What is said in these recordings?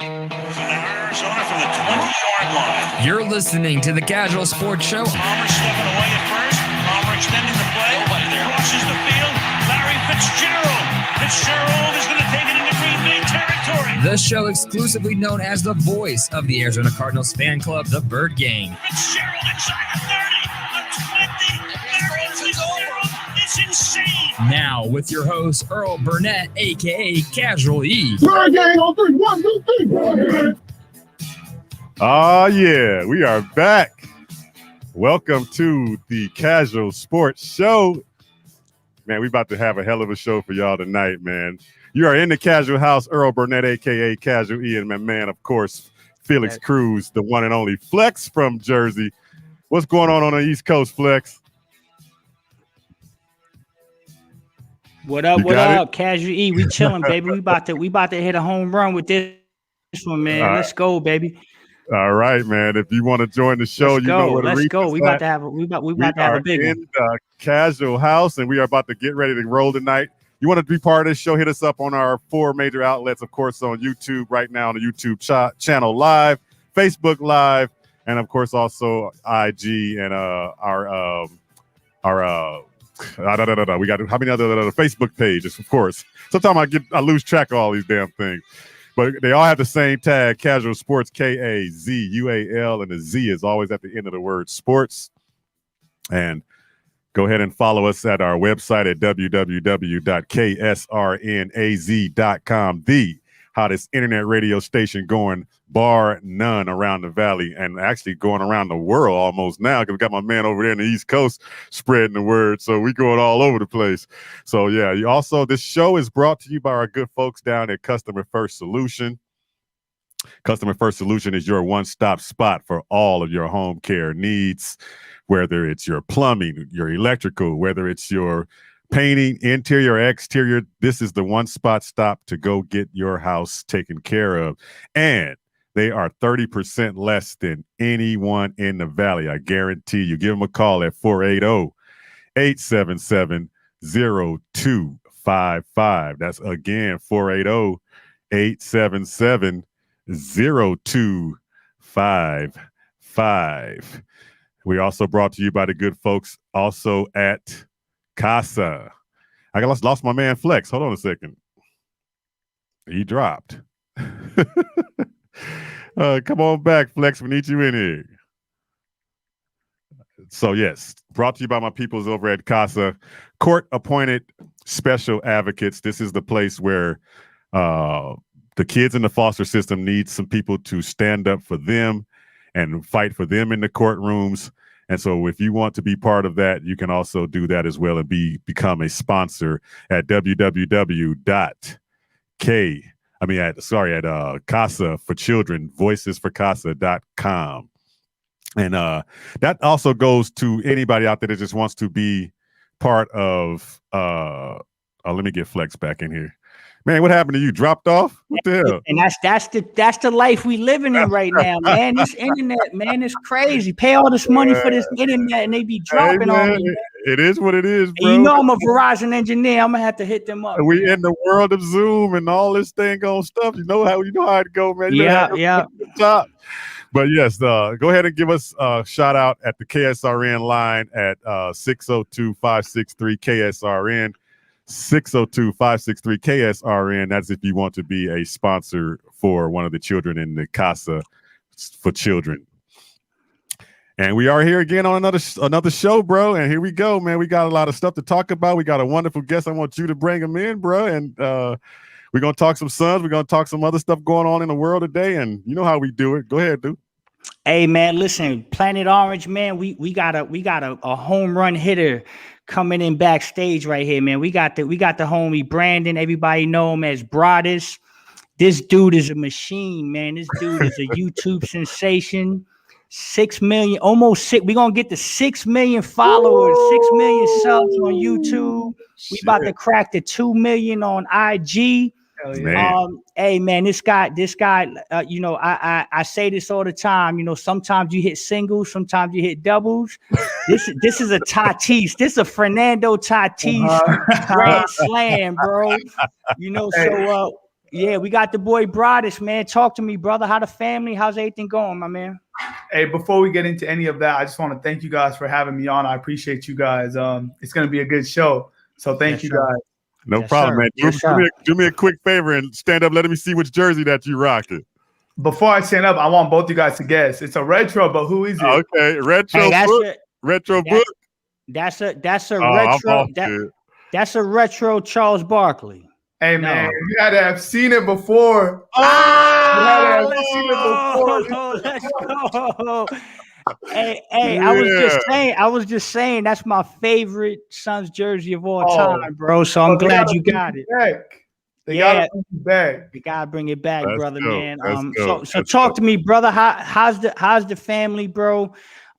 Arizona from the 20-yard line. You're listening to the Kazual Sportz Show. Palmer stepping away at first. Palmer extending the play. Crosses the field. Larry Fitzgerald. Fitzgerald is going to take it into Green Bay territory. The show exclusively known as the voice of the Arizona Cardinals fan club, the Bird Gang. Fitzgerald inside the 30, the 20. Larry Fitzgerald. It's insane. Now with your host, Earl Burnett, a.k.a. Kazual E. Bird Gang on 3, 1, 2, 3, Bird Gang. Oh, yeah, we are back. Welcome to the Kazual Sportz Show. Man, we about to have a hell of a show for y'all tonight, man. You are in the Kazual House, Earl Burnett, a.k.a. Kazual E, and my man, of course, Felix Cruz, the one and only Flex from Jersey. What's going on the East Coast, Flex? What up, Kazual E, we chilling, baby. We about to hit a home run with this one, man. All right. Let's go, baby. All right, man. If you want to join the show, you know where to reach us. Let's go. We about to have a big one. In the Kazual House, and we are about to get ready to roll tonight. You want to be part of this show? Hit us up on our 4 major outlets, of course, on YouTube right now on the YouTube channel live, Facebook live, and of course also IG and we got how many other Facebook pages, of course. Sometimes I lose track of all these damn things. But they all have the same tag, Kazual Sportz, Kazual, and the Z is always at the end of the word sports. And go ahead and follow us at our website at www.ksrnaz.com, the hottest internet radio station going bar none around the valley and actually going around the world almost now because we got my man over there in the East Coast spreading the word. So we going all over the place. So yeah, also this show is brought to you by our good folks down at Customer First Solution. Customer First Solution is your one-stop spot for all of your home care needs, whether it's your plumbing, your electrical, whether it's your painting, interior or exterior. This is the one-spot stop to go get your house taken care of. And they are 30% less than anyone in the valley. I guarantee you. Give them a call at 480-877-0255. That's again 480-877-0255. We also brought to you by the good folks also at Casa. I lost my man Flex. Hold on a second. He dropped. Come on back, Flex. We need you in here. So, yes, brought to you by my peoples over at Casa. Court-appointed special advocates. This is the place where the kids in the foster system need some people to stand up for them and fight for them in the courtrooms. And so if you want to be part of that, you can also do that as well and become a sponsor at Casa for Children, voicesforcasa.com. And that also goes to anybody out there that just wants to be part of let me get Flex back in here. Man, what happened to you? Dropped off? What the hell? And that's the life we living in right now, man. This internet, man, is crazy. Pay all this money for this internet, and they be dropping on me. It is what it is, bro. And you know I'm a Verizon engineer. I'm gonna have to hit them up. We in the world of Zoom and all this thing on stuff. You know how it go, man. Yeah. But yes, go ahead and give us a shout out at the KSRN line at 602-563-KSRN. 602-563-KSRN. That's if you want to be a sponsor for one of the children in the Casa for Children. And we are here again on another show, bro. And here we go, man. We got a lot of stuff to talk about. We got a wonderful guest. I want you to bring him in, bro. And we're going to talk some Suns. We're going to talk some other stuff going on in the world today. And you know how we do it. Go ahead, dude. Hey, man, listen, Planet Orange, man, we got a home run hitter coming in backstage right here, man. We got the homie Brandon. Everybody know him as Bratis. This dude is a machine, man. This dude is a YouTube sensation. 6 million, almost 6. We're gonna get to 6 million followers, 6 million subs on YouTube. We about to crack the 2 million on IG. Hey man, this guy, you know, I say this all the time. You know, sometimes you hit singles, sometimes you hit doubles. This is a Tatis. This is a Fernando Tatis grand slam, bro. You know, so Yeah, we got the boy Bratis, man. Talk to me, brother. How the family? How's everything going, my man? Hey, before we get into any of that, I just want to thank you guys for having me on. I appreciate you guys. It's going to be a good show. So thank you guys. No Yes, problem, sir. man. Yes, Do me a quick favor and stand up. Let me see which jersey that you rocking. Before I stand up, I want both you guys to guess. It's a retro, but who is it? Okay, retro Hey, book. Retro book. That's a I'm retro. off it. That's a retro Charles Barkley. Hey, man, you had to have seen it before. Ah, Let's go. Hey, I was just saying that's my favorite Suns jersey of all time, bro. So I'm glad you got it. They gotta bring it back. You gotta bring it back, brother, dope. man. So That's talk dope. to me, brother. How's the family, bro?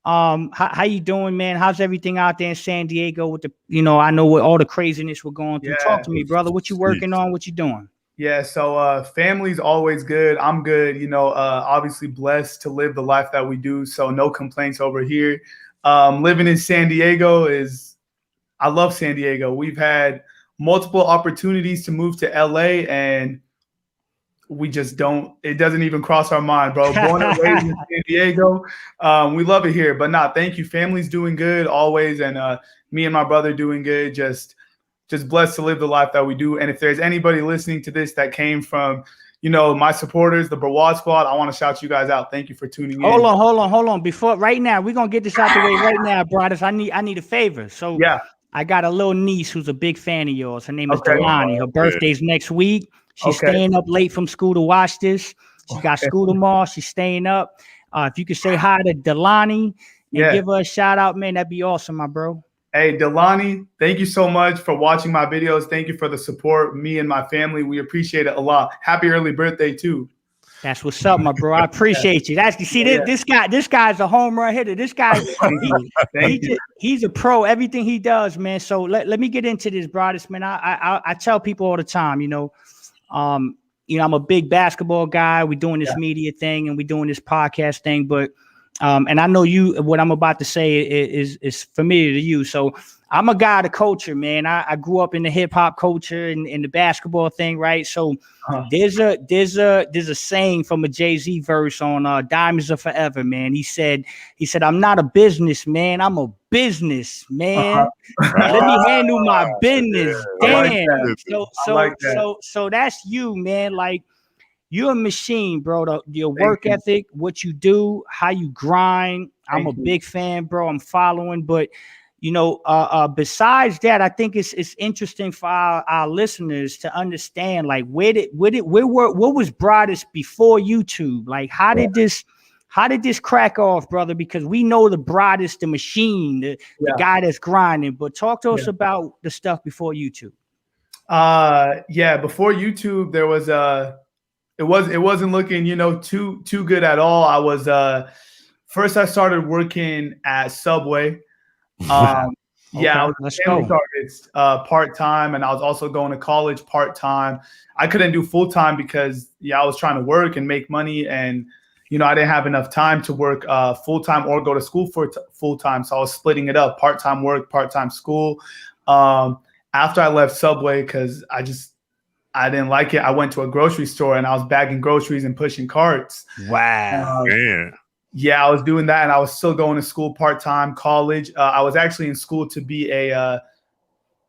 How you doing, man? How's everything out there in San Diego with the, I know with all the craziness we're going through. Talk to me, brother. What you working on? What you doing? Yeah, so family's always good. I'm good, obviously blessed to live the life that we do. So no complaints over here. Living in San Diego I love San Diego. We've had multiple opportunities to move to LA and we just don't, it doesn't even cross our mind, bro. Born and raised in San Diego. We love it here, but thank you. Family's doing good always. And me and my brother doing good. Just blessed to live the life that we do. And if there's anybody listening to this that came from, my supporters, the Brawdis squad, I want to shout you guys out. Thank you for tuning in. Hold on. Before right now, we're gonna get this out the way right now, Bratis. I need a favor. So yeah, I got a little niece who's a big fan of yours. Her name is Delani. Her birthday's next week. She's staying up late from school to watch this. She's got school tomorrow. She's staying up. If you could say hi to Delani and give her a shout out, man, that'd be awesome, my bro. Hey, Delani, thank you so much for watching my videos. Thank you for the support. Me and my family, we appreciate it a lot. Happy early birthday, too. That's what's up, my bro. I appreciate you. This guy's a home run hitter. This guy, he's a pro. Everything he does, man. So let me get into this, Bratis, man. I tell people all the time, I'm a big basketball guy. We're doing this media thing and we're doing this podcast thing, but and I know what I'm about to say is familiar to you. So I'm a guy of the culture, man. I grew up in the hip hop culture and in the basketball thing, right? So there's a saying from a Jay-Z verse on Diamonds Are Forever, man. He said, I'm not a businessman, I'm a business, man. Let me handle my business. Damn. So that's you, man. Like, you're a machine, bro. Your work ethic, what you do, how you grind. I'm a big fan, bro. I'm following. But, besides that, I think it's interesting for our listeners to understand, like, what was Brawdis before YouTube? Like, how did this crack off, brother? Because we know the Brawdis, the machine, the guy that's grinding. But talk to us about the stuff before YouTube. Before YouTube, there was it wasn't looking, too good at all. I was first I started working at Subway. I was a family artist part-time, and I was also going to college part-time. I couldn't do full-time because I was trying to work and make money, and I didn't have enough time to work full-time or go to school for full-time. So I was splitting it up, part-time work, part-time school. After I left Subway, because I didn't like it, I went to a grocery store and I was bagging groceries and pushing carts. Wow. Yeah, I was doing that, and I was still going to school part-time, college. I was actually in school to be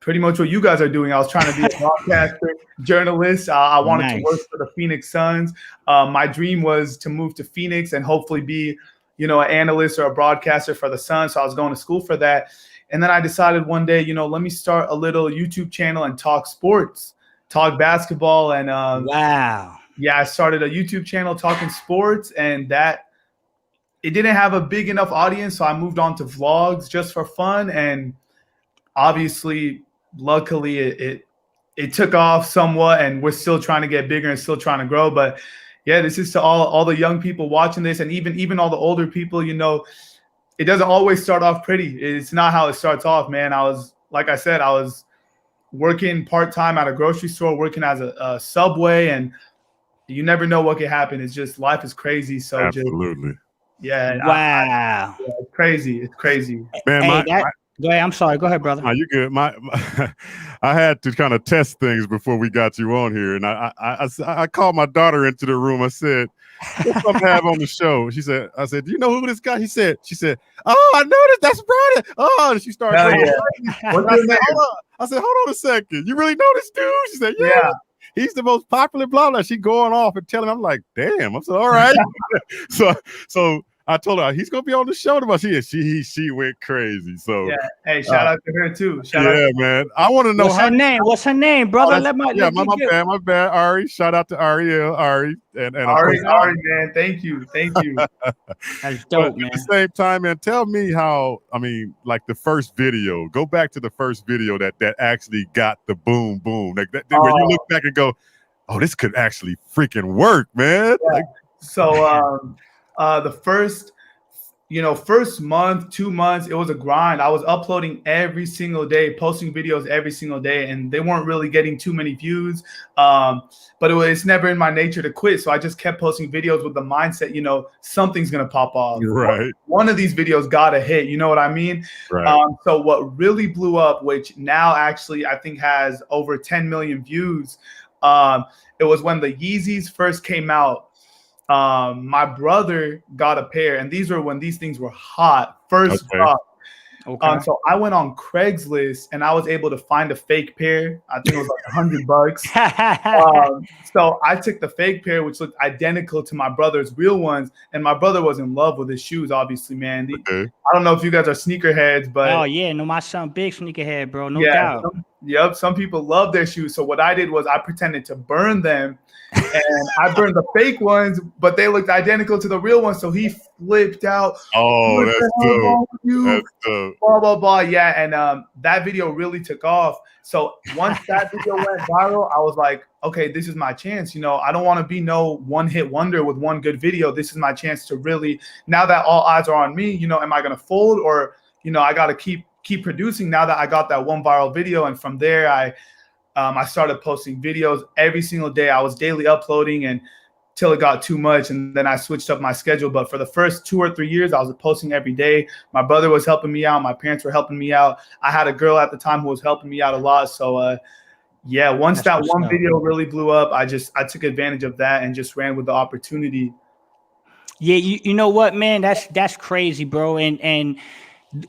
pretty much what you guys are doing. I was trying to be a broadcaster, journalist. I wanted to work for the Phoenix Suns. My dream was to move to Phoenix and hopefully be, an analyst or a broadcaster for the Suns. So I was going to school for that. And then I decided one day, let me start a little YouTube channel and talk sports, talk basketball. And I started a YouTube channel talking sports, and it didn't have a big enough audience. So I moved on to vlogs just for fun. And obviously, luckily, it took off somewhat, and we're still trying to get bigger and still trying to grow. But yeah, this is to all the young people watching this, and even all the older people, it doesn't always start off pretty. It's not how it starts off, man. I was working part-time at a grocery store, working as a Subway, and you never know what could happen. It's just, life is crazy. So absolutely. Wow. It's crazy. It's crazy. Man, Go ahead. I'm sorry. Go ahead, brother. No, you good. I had to kind of test things before we got you on here, and I called my daughter into the room. I said, "What's up, have on the show?" I said, "Do you know who this guy?" She said, "Oh, I know this. That's Brandon." Oh, and she started. I said, "Hold on a second. You really know this dude?" She said, "Yeah. He's the most popular blah blah." She going off and telling me. I'm like, "Damn." I said, "All right." so I told her he's gonna be on the show tomorrow. She went crazy. So yeah, hey, shout out to her too. Shout out to man. I want to know What's her name, brother? My bad, Ari. Shout out to Ari, and Ari, man. Thank you. That's dope, man. At the same time, man, tell me how. I mean, like the first video. Go back to the first video that actually got the boom, like that. Where you look back and go, "Oh, this could actually freaking work, man." Yeah. Like, so. The first 2 months, it was a grind. I was uploading every single day, posting videos every single day, and they weren't really getting too many views. But it's never in my nature to quit. So I just kept posting videos with the mindset, something's going to pop off. Right. One of these videos got a hit. You know what I mean? Right. So what really blew up, which now actually I think has over 10 million views, it was when the Yeezys first came out. My brother got a pair, and these were when these things were hot, first drop. Okay. So I went on Craigslist and I was able to find a fake pair. I think it was like $100. So I took the fake pair, which looked identical to my brother's real ones, and my brother was in love with his shoes, obviously, man. I don't know if you guys are sneakerheads, but oh yeah, no, my son big sneakerhead, bro, no doubt. Some people love their shoes. So what I did was I pretended to burn them, and I burned the fake ones, but they looked identical to the real ones. So he flipped out. Oh, that's dope. That's dope. Blah blah blah. Yeah, and that video really took off. So once that video went viral, I was like, okay, this is my chance. I don't want to be no one-hit wonder with one good video. This is my chance to really, now that all eyes are on me, am I gonna fold, or I gotta keep producing now that I got that one viral video? And from there, I started posting videos every single day. I was daily uploading until it got too much, and then I switched up my schedule. But for the first 2 or 3 years, I was posting every day. My brother was helping me out. My parents were helping me out. I had a girl at the time who was helping me out a lot. So once that one video really blew up, I took advantage of that and just ran with the opportunity. Yeah, you know what, man? That's crazy, bro. And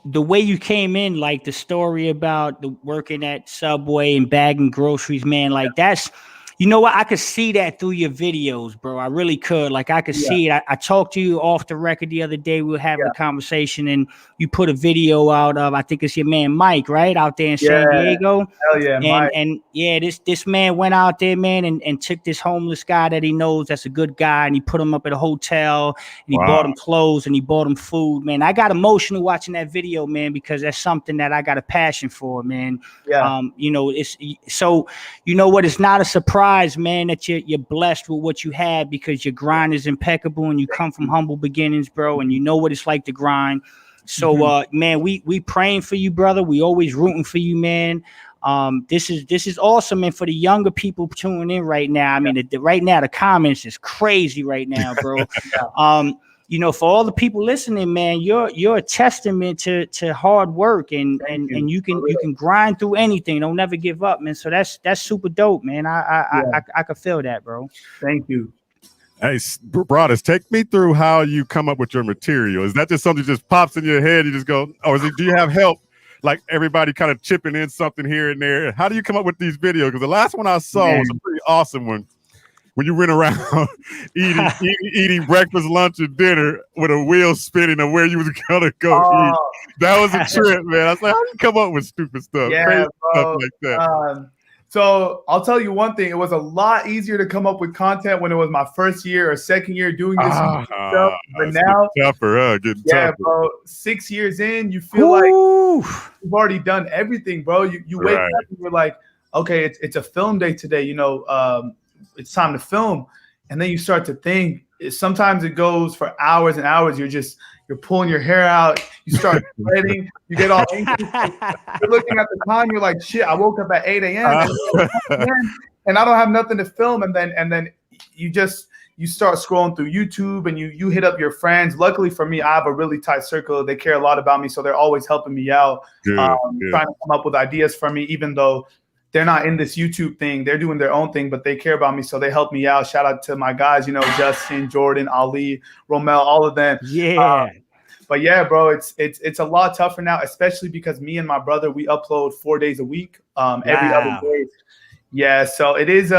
the way you came in, like the story about the working at Subway and bagging groceries, man, like that's, you know what? I could see that through your videos, bro. I really could. Like I could see it. I talked to you off the record the other day. We were having a conversation, and you put a video out of, I think it's your man Mike, right, out there in San Diego. Hell yeah, Mike. And this man went out there, man, and took this homeless guy that he knows that's a good guy, and he put him up at a hotel, and he bought him clothes, and he bought him food, man. I got emotional watching that video, man, because that's something that I got a passion for, man. Yeah. It's so, you know what? It's not a surprise, man, that you're blessed with what you have, because your grind is impeccable and you come from humble beginnings, bro, and you know what it's like to grind. So man, we praying for you, brother. We always rooting for you, man. This is awesome, and for the younger people tuning in right now, I mean, right now the comments is crazy right now, bro. For all the people listening, man, you're a testament to hard work, and you can grind through anything. Don't never give up, man. So that's super dope, man. I could feel that, bro. Thank you. Hey, Brawdis, take me through how you come up with your material. Is that just something that just pops in your head? You just go, or do you have help? Like everybody kind of chipping in something here and there. How do you come up with these videos? Because the last one I saw was a pretty awesome one. When you went around eating breakfast, lunch, and dinner with a wheel spinning of where you was gonna go eat. That was a trip, man. I was like, how do you come up with stupid stuff? Crazy stuff like that. So I'll tell you one thing. It was a lot easier to come up with content when it was my first year or second year doing this stuff. But now, tougher, getting tougher. Bro, 6 years in, you feel like you've already done everything, bro. You wake up and you're like, okay, it's a film day today. It's time to film. And then you start to think, sometimes it goes for hours and hours. You're pulling your hair out. You start sweating. You get all anxious. You're looking at the time. You're like, shit, I woke up at 8 a.m. And I don't have nothing to film. And then you you start scrolling through YouTube and you hit up your friends. Luckily for me, I have a really tight circle. They care a lot about me, so they're always helping me out, trying to come up with ideas for me, even though they're not in this YouTube thing. They're doing their own thing, but they care about me, so they help me out. Shout out to my guys, Justin, Jordan, Ali, Romel, all of them. Yeah. But yeah, bro, it's a lot tougher now, especially because me and my brother, we upload 4 days a week, every other day. Yeah, so it is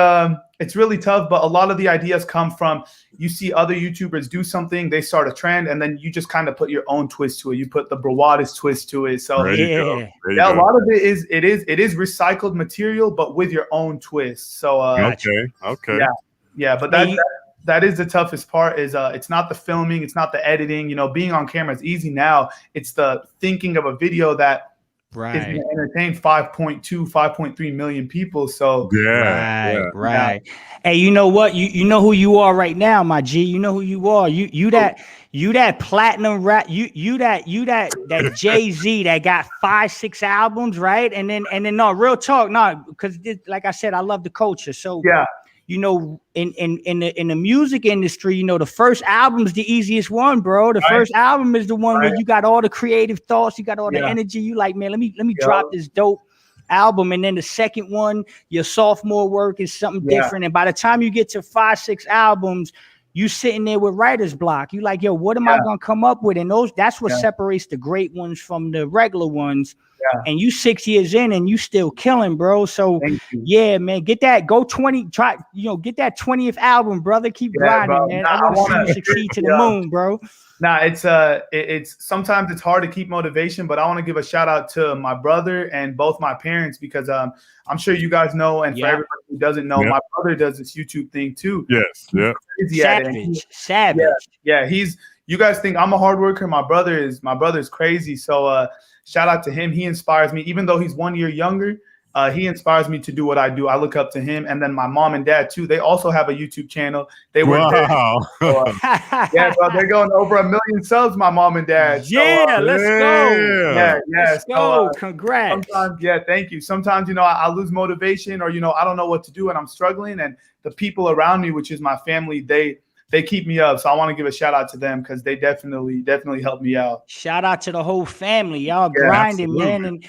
it's really tough, but a lot of the ideas come from you see other YouTubers do something, they start a trend, and then you just kind of put your own twist to it. You put the Brawdis twist to it. So yeah, a lot of it is recycled material, but with your own twist. So okay. Yeah, but that is the toughest part. Is it's not the filming, it's not the editing. Being on camera is easy now. It's the thinking of a video that is going to entertain 5.3 million people. So right. Hey, you know what? You know who you are right now, my G. You know who you are. You that platinum rap. You that Jay-Z that got 5-6 albums, right? And then no, real talk, no, because like I said, I love the culture. So yeah. In the music industry, the first album's the easiest one, bro. The first album is the one where you got all the creative thoughts, you got all the energy. You like, man, let me drop this dope album. And then the second one, your sophomore work is something different. And by the time you get to 5-6 albums, you sitting there with writer's block. You like, yo, what am I gonna come up with? And that's what separates the great ones from the regular ones. And you 6 years in and you still killing, bro. So yeah, man, get that, go 20, try, get that 20th album, brother. Keep grinding, bro. Man. I want to see you succeed to the moon, bro. Nah, it's sometimes it's hard to keep motivation, but I want to give a shout out to my brother and both my parents, because I'm sure you guys know, and for everybody who doesn't know, my brother does this YouTube thing too. Yes, yeah. Savage. Yeah, you guys think I'm a hard worker. My brother's crazy. So shout out to him. He inspires me, even though he's 1 year younger. He inspires me to do what I do. I look up to him. And then my mom and dad too. They also have a YouTube channel. They work there. So, bro, they're going over 1 million subs, my mom and dad. So, let's go. Let's go. Congrats. Sometimes, thank you. Sometimes, I lose motivation, or, I don't know what to do and I'm struggling. And the people around me, which is my family, they keep me up. So I want to give a shout out to them, because they definitely help me out. Shout out to the whole family. Y'all grinding, man.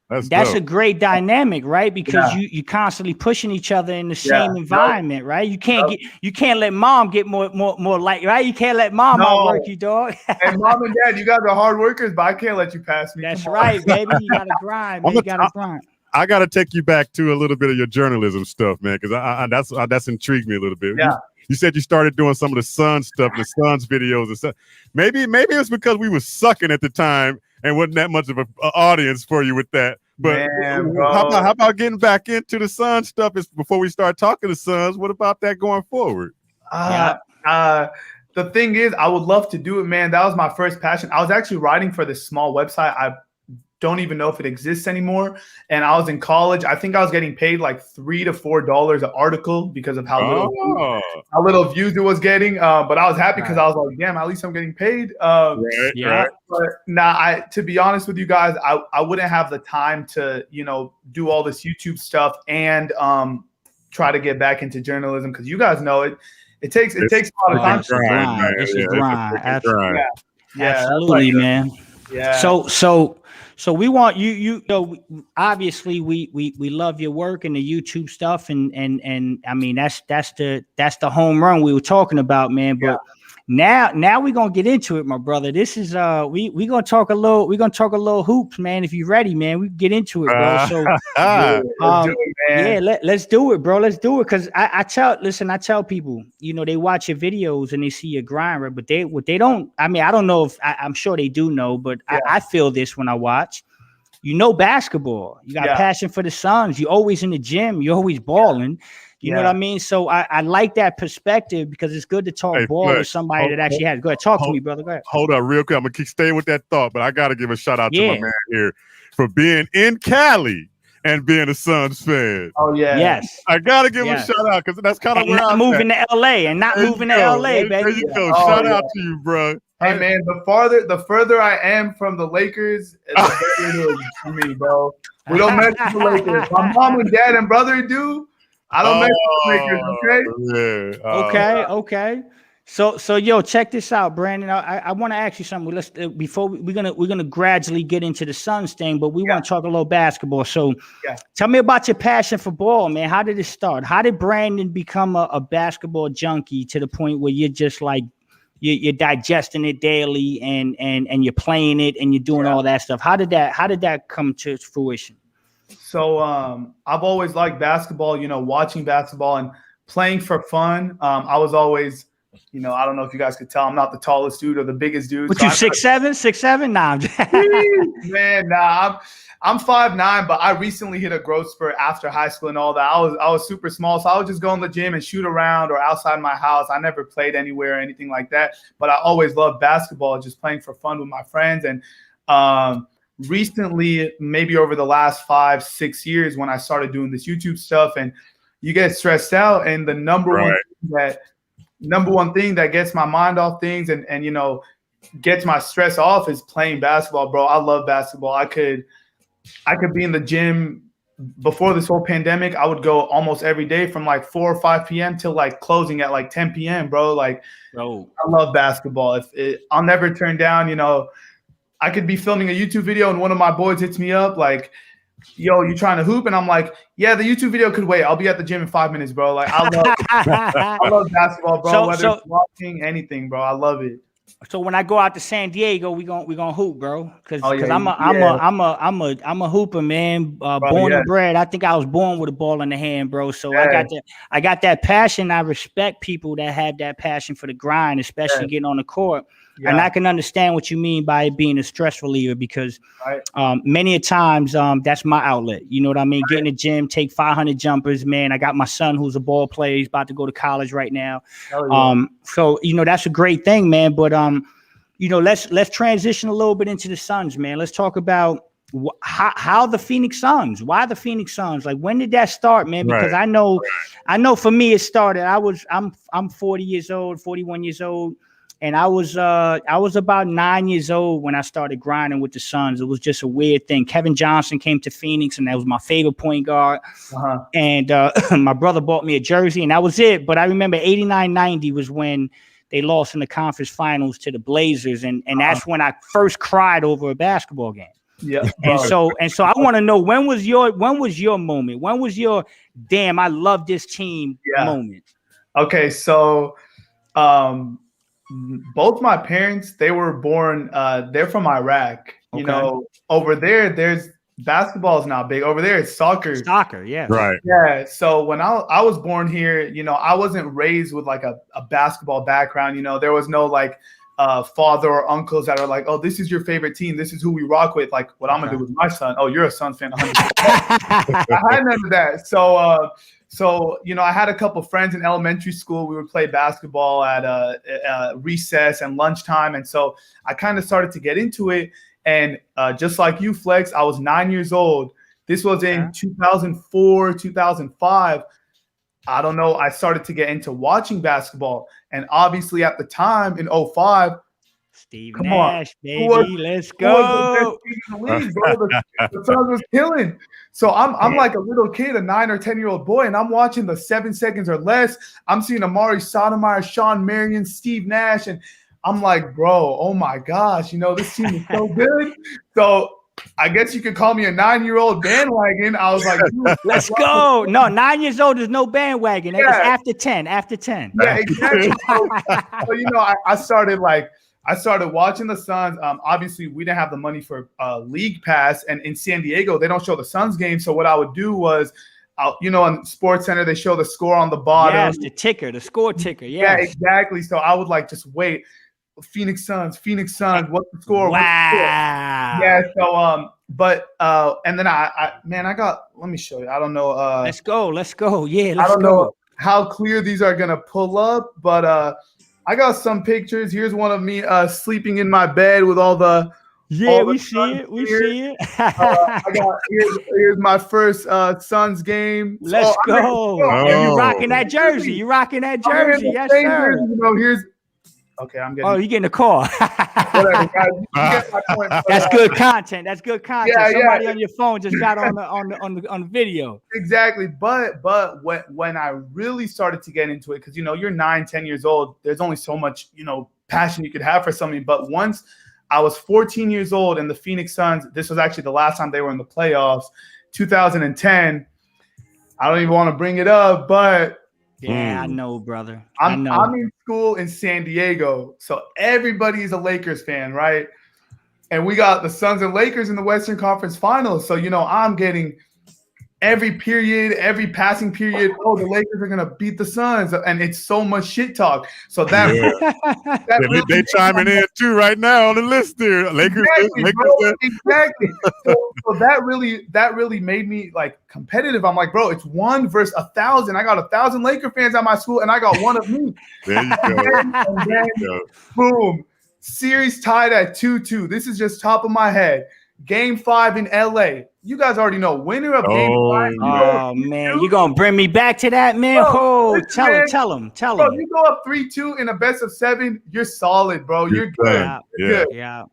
And that's a great dynamic, right? Because you constantly pushing each other in the same environment, right? You can't let mom get more like, right? You can't let mom outwork you, dog. And mom and dad, you guys are hard workers, but I can't let you pass me. That's right, baby. You gotta grind, man. You gotta grind. I gotta take you back to a little bit of your journalism stuff, man, because that's intrigued me a little bit. Yeah. You said you started doing some of the Sun stuff, the Suns videos and stuff. Maybe it's because we were sucking at the time and wasn't that much of an audience for you with that. But how about getting back into the Sun stuff before we start talking to Suns? What about that going forward? The thing is, I would love to do it, man. That was my first passion. I was actually writing for this small website. I don't even know if it exists anymore. And I was in college. I think I was getting paid like $3 to $4 an article because of how little views it was getting. But I was happy because I was like, damn, at least I'm getting paid. Right. But to be honest with you guys, I wouldn't have the time to, do all this YouTube stuff and try to get back into journalism, because you guys know it takes a lot of time. It's a grind. Absolutely, man. Yeah. So we want you obviously we love your work and the YouTube stuff, and I mean that's the home run we were talking about, man. But now we're gonna get into it, my brother. This is we gonna talk a little hoops, man. If you're ready, man, we can get into it, bro. So let's do it, bro. Let's do it. Cause I tell people, they watch your videos and they see your grind, but they don't, I mean, I don't know if I'm sure they do know, but I feel this when I watch. Basketball. You got passion for the Suns. You're always in the gym. You're always balling. You know what I mean? So I like that perspective, because it's good to talk ball with somebody that actually has. Go ahead, talk to me, brother. Go ahead. Hold up real quick. I'm going to keep staying with that thought, but I got to give a shout out to my man here for being in Cali and being a Suns fan. Oh, yeah. Yes. I got to give him a shout out, because that's kind of where I'm moving to LA and not moving to LA, baby. There you go. Shout out to you, bro. Hey, man, the further I am from the Lakers, the better it is for me, bro. We don't mess with the Lakers. My mom and dad and brother do. I don't make makers, okay? Okay. So yo, check this out, Brandon. I want to ask you something. Let's before we're gonna gradually get into the Suns thing, but we want to talk a little basketball. So tell me about your passion for ball, man. How did it start? How did Brandon become a basketball junkie to the point where you're just like you're digesting it daily and you're playing it and you're doing all that stuff? How did that come to fruition? So I've always liked basketball, watching basketball and playing for fun. I was always, I don't know if you guys could tell, I'm not the tallest dude or the biggest dude. But so you 6'7"? Nah, man, nah, I'm 5'9", but I recently hit a growth spurt after high school and all that. I was super small, so I would just go in the gym and shoot around or outside my house. I never played anywhere or anything like that, but I always loved basketball, just playing for fun with my friends. And recently, maybe over the last 5-6 years, when I started doing this YouTube stuff, and you get stressed out, and the number one thing that gets my mind off things and gets my stress off is playing basketball, bro. I love basketball. I could be in the gym before this whole pandemic. I would go almost every day from like 4 or 5 p.m. till like closing at like 10 p.m., bro. Like, I love basketball. I'll never turn down, I could be filming a YouTube video and one of my boys hits me up like, yo, you trying to hoop? And I'm like, yeah, the YouTube video could wait. I'll be at the gym in 5 minutes, bro. Like, I love basketball, bro. Whether it's watching anything, bro, I love it. So when I go out to San Diego, we gonna hoop, bro. Cause I'm a hooper, man. Born and bred. I think I was born with a ball in the hand, bro. So I got that passion. I respect people that have that passion for the grind, especially getting on the court. Yeah. And I can understand what you mean by it being a stress reliever because many a times that's my outlet. You know what I mean? Get in the gym, take 500 jumpers, man. I got my son who's a ball player. He's about to go to college right now. So, that's a great thing, man. But, let's transition a little bit into the Suns, man. Let's talk about how the Phoenix Suns, why the Phoenix Suns? Like, when did that start, man? Because I know for me it started. I'm 40 years old, 41 years old. And I was about 9 years old when I started grinding with the Suns. It was just a weird thing. Kevin Johnson came to Phoenix, and that was my favorite point guard. And my brother bought me a jersey, and that was it. But I remember 89-90 was when they lost in the conference finals to the Blazers, and that's when I first cried over a basketball game. Yeah. And so I want to know, when was your moment? When was your damn, I love this team moment? Okay, so both my parents, they were born, they're from Iraq. Over there, basketball is not big. Over there, it's soccer. Soccer, yeah. Right. Yeah. So when I was born here, I wasn't raised with like a basketball background. There was no like father or uncles that are like, oh, this is your favorite team. This is who we rock with. Like what I'm going to do with my son. Oh, you're a Suns fan. 100%. I had none of that. So, I had a couple friends in elementary school. We would play basketball at recess and lunchtime. And so I kind of started to get into it. And just like you, Flex, I was 9 years old. This was in 2004, 2005. I don't know. I started to get into watching basketball. And obviously at the time in 2005, Steve Nash, baby, let's go. The Suns was killing. So I'm like a little kid, a 9 or 10-year-old boy, and I'm watching the 7 seconds or less. I'm seeing Amari Stoudemire, Sean Marion, Steve Nash, and I'm like, bro, oh my gosh, this team is so good. So I guess you could call me a 9-year-old bandwagon. I was like, let's go. No, 9 years old is no bandwagon. It's after 10. Yeah, exactly. So I started watching the Suns. Obviously, we didn't have the money for League Pass, and in San Diego, they don't show the Suns game. So what I would do was, on Sports Center, they show the score on the bottom. Yes, the score ticker. Yes. Yeah, exactly. So I would just wait. Phoenix Suns. What's the score? Wow. Yeah. So and then I got. Let me show you. I don't know. Let's go. Yeah. I don't know how clear these are gonna pull up, but I got some pictures. Here's one of me sleeping in my bed with all the. Yeah, we see it. Here's my first Suns game. Let's go. You rocking that jersey? Yes, sir. Okay, I'm getting. Oh, you getting a call? Whatever, guys. You get my point. That's good content. That's good content. Yeah, Somebody on your phone just got on the video. Exactly. But when I really started to get into it, because you're 9, 10 years old, there's only so much passion you could have for something. But once I was 14 years old and the Phoenix Suns, this was actually the last time they were in the playoffs, 2010. I don't even want to bring it up, but yeah, I know, brother. I'm in school in San Diego, so everybody's a Lakers fan, right? And we got the Suns and Lakers in the Western Conference Finals. So, I'm getting every period, every passing period, oh, the Lakers are going to beat the Suns. And it's so much shit talk. So that, really they chiming in too right now on the list there. Lakers, exactly, Lakers. Exactly. So that really made me like competitive. I'm like, bro, it's 1 versus 1,000. I got 1,000 Laker fans at my school and I got one of me. There you go. And then, boom. Series tied at 2-2. This is just top of my head. Game 5 in LA. You guys already know. Winner of Game 5. Oh, man. You going to bring me back to that, man? Bro, Tell him. Bro, you go up 3-2 in a best of 7, you're solid, bro. You're good. Yeah.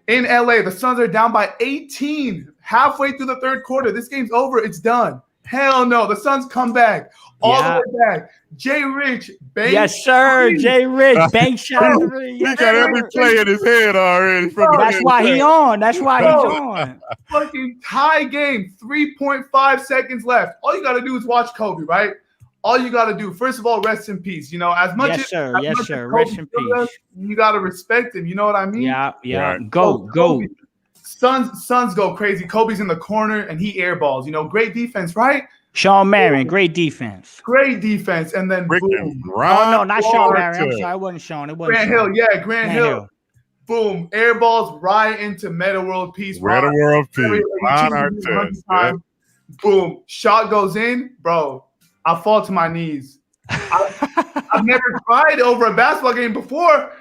In LA, the Suns are down by 18 halfway through the third quarter. This game's over. It's done. Hell no. The Suns come back. All the way back. Jay Rich, bank. Yes, sir. Jay Rich, bank shot. He got every play in his head already. That's why he on. That's why he's on. Fucking tie game. 3.5 seconds left. All you got to do is watch Kobe, right? All you got to do. First of all, rest in peace. As much as Rest in peace. You got to respect him. You know what I mean? Yeah. Right. Go. Suns go crazy. Kobe's in the corner and he airballs. Great defense, right? Sean Marion, great defense. Great defense. And then boom. Oh, no, not Sean Marion. I'm sorry, it wasn't Sean. It wasn't Grant Sean. Hill. Yeah, Grant Hill. Boom. Airballs right into Meta World Peace. Meta World Peace. Boom. Shot goes in. Bro, I fall to my knees. I've never cried over a basketball game before.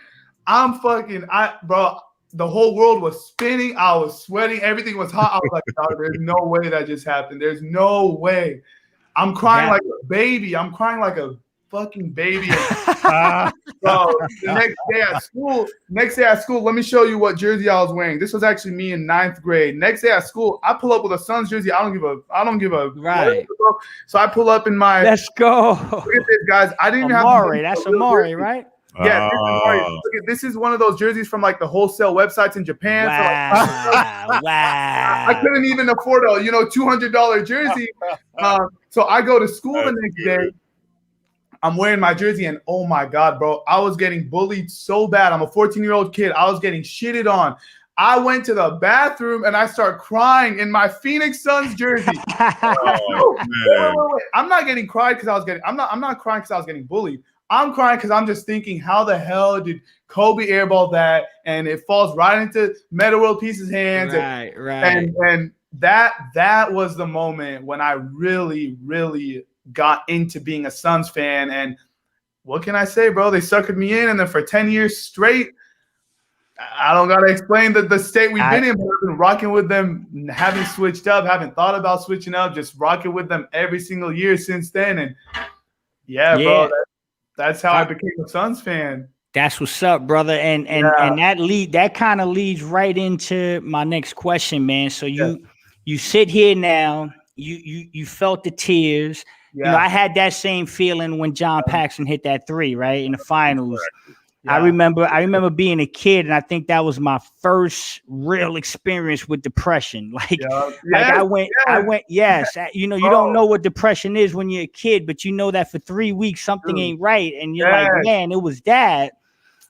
Bro, the whole world was spinning. I was sweating. Everything was hot. I was like, oh, there's no way that just happened. There's no way. I'm crying like a baby. I'm crying like a fucking baby. Bro, the next day at school, let me show you what jersey I was wearing. This was actually me in 9th grade. Next day at school, I pull up with a Suns jersey. I don't give a right. So I pull up in my. Let's go. Look at this, guys. I didn't even Amari. That's Amari, right? Yeah, this is one of those jerseys from like the wholesale websites in Japan. Wow, I couldn't even afford a $200 jersey. So I go to school the next day. I'm wearing my jersey, and oh my God, bro, I was getting bullied so bad. I'm a 14-year-old kid. I was getting shitted on. I went to the bathroom and I start crying in my Phoenix Suns jersey. Wait. I'm not getting cried because I was getting. I'm not crying because I was getting bullied. I'm crying because I'm just thinking, how the hell did Kobe airball that? And it falls right into Meta World Peace's hands. Right. And that was the moment when I really, really got into being a Suns fan. And what can I say, bro? They suckered me in. And then for 10 years straight, I don't got to explain the state we've been in, but I've been rocking with them, haven't switched up, haven't thought about switching up, just rocking with them every single year since then. And bro, that's how I became a Suns fan. That's what's up, brother. And that kind of leads right into my next question, man. So you sit here now, you felt the tears. Yeah. I had that same feeling when John Paxson hit that 3, right, in the finals. Yeah. I remember being a kid, and I think that was my first real experience with depression. I went. Yes, you don't know what depression is when you're a kid, but you know that for 3 weeks something ain't right, and you're like, man, it was that.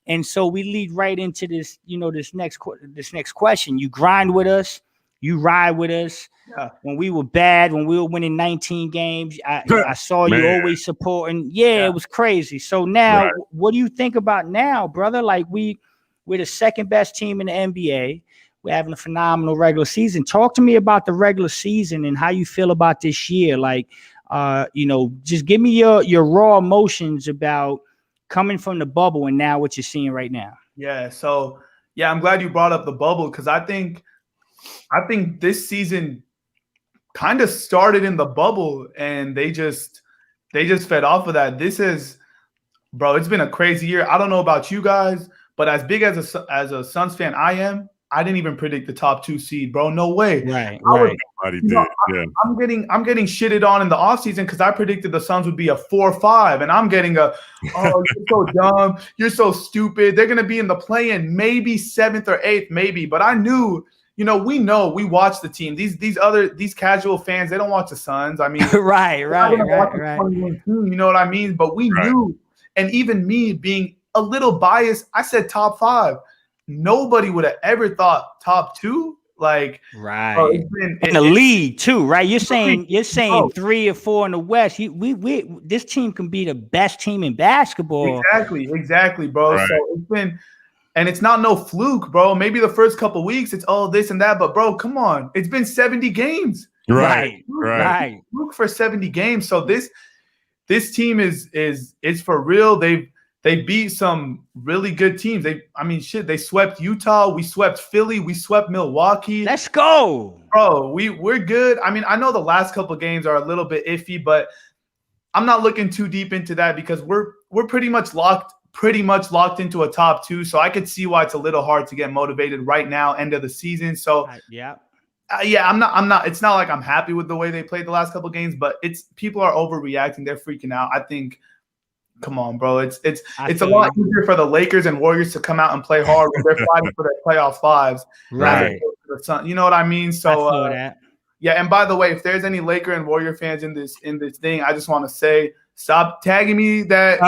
And so we lead right into this, this next question. You grind with us, you ride with us. Yeah. When we were bad, when we were winning 19 games, I saw you always supporting. It was crazy. So now, what do you think about now, brother? Like we're the second best team in the NBA. We're having a phenomenal regular season. Talk to me about the regular season and how you feel about this year. Like, just give me your raw emotions about coming from the bubble and now what you're seeing right now. Yeah. So I'm glad you brought up the bubble because I think this season kind of started in the bubble and they just fed off of that. This is Bro, it's been a crazy year. I don't know about you guys, but as big as a Suns fan I am, I didn't even predict the top 2 seed, bro. No way. Right. Nobody did. Yeah. I'm getting shitted on in the offseason because I predicted the Suns would be a 4-5, and I'm getting oh, you're so dumb, you're so stupid. They're gonna be in the play-in, maybe 7th or 8th, maybe. But I knew, we watch the team. These casual fans, they don't watch the Suns. I mean, right. You know what I mean? But we knew, and even me being a little biased, I said top 5. Nobody would have ever thought top 2. Like, right. In the league too, right? You're saying 3 or 4 in the West. This team can be the best team in basketball. Exactly, bro. Right. So it's been, and it's not no fluke, bro. Maybe the first couple weeks it's this and that, but bro, come on, it's been 70 games. Right. Fluke for 70 games. So this team is for real. They beat some really good teams. They swept Utah. We swept Philly. We swept Milwaukee. Let's go. Bro, we're good. I mean, I know the last couple games are a little bit iffy, but I'm not looking too deep into that because we're pretty much locked into a top 2. So I could see why it's a little hard to get motivated right now, end of the season. So I'm not. It's not like I'm happy with the way they played the last couple games, but people are overreacting. They're freaking out. I think. Come on, bro. It's a lot easier for the Lakers and Warriors to come out and play hard when they're fighting for their playoff lives. Right. You know what I mean? So I feel that. Yeah, and by the way, if there's any Laker and Warrior fans in this thing, I just want to say, stop tagging me that.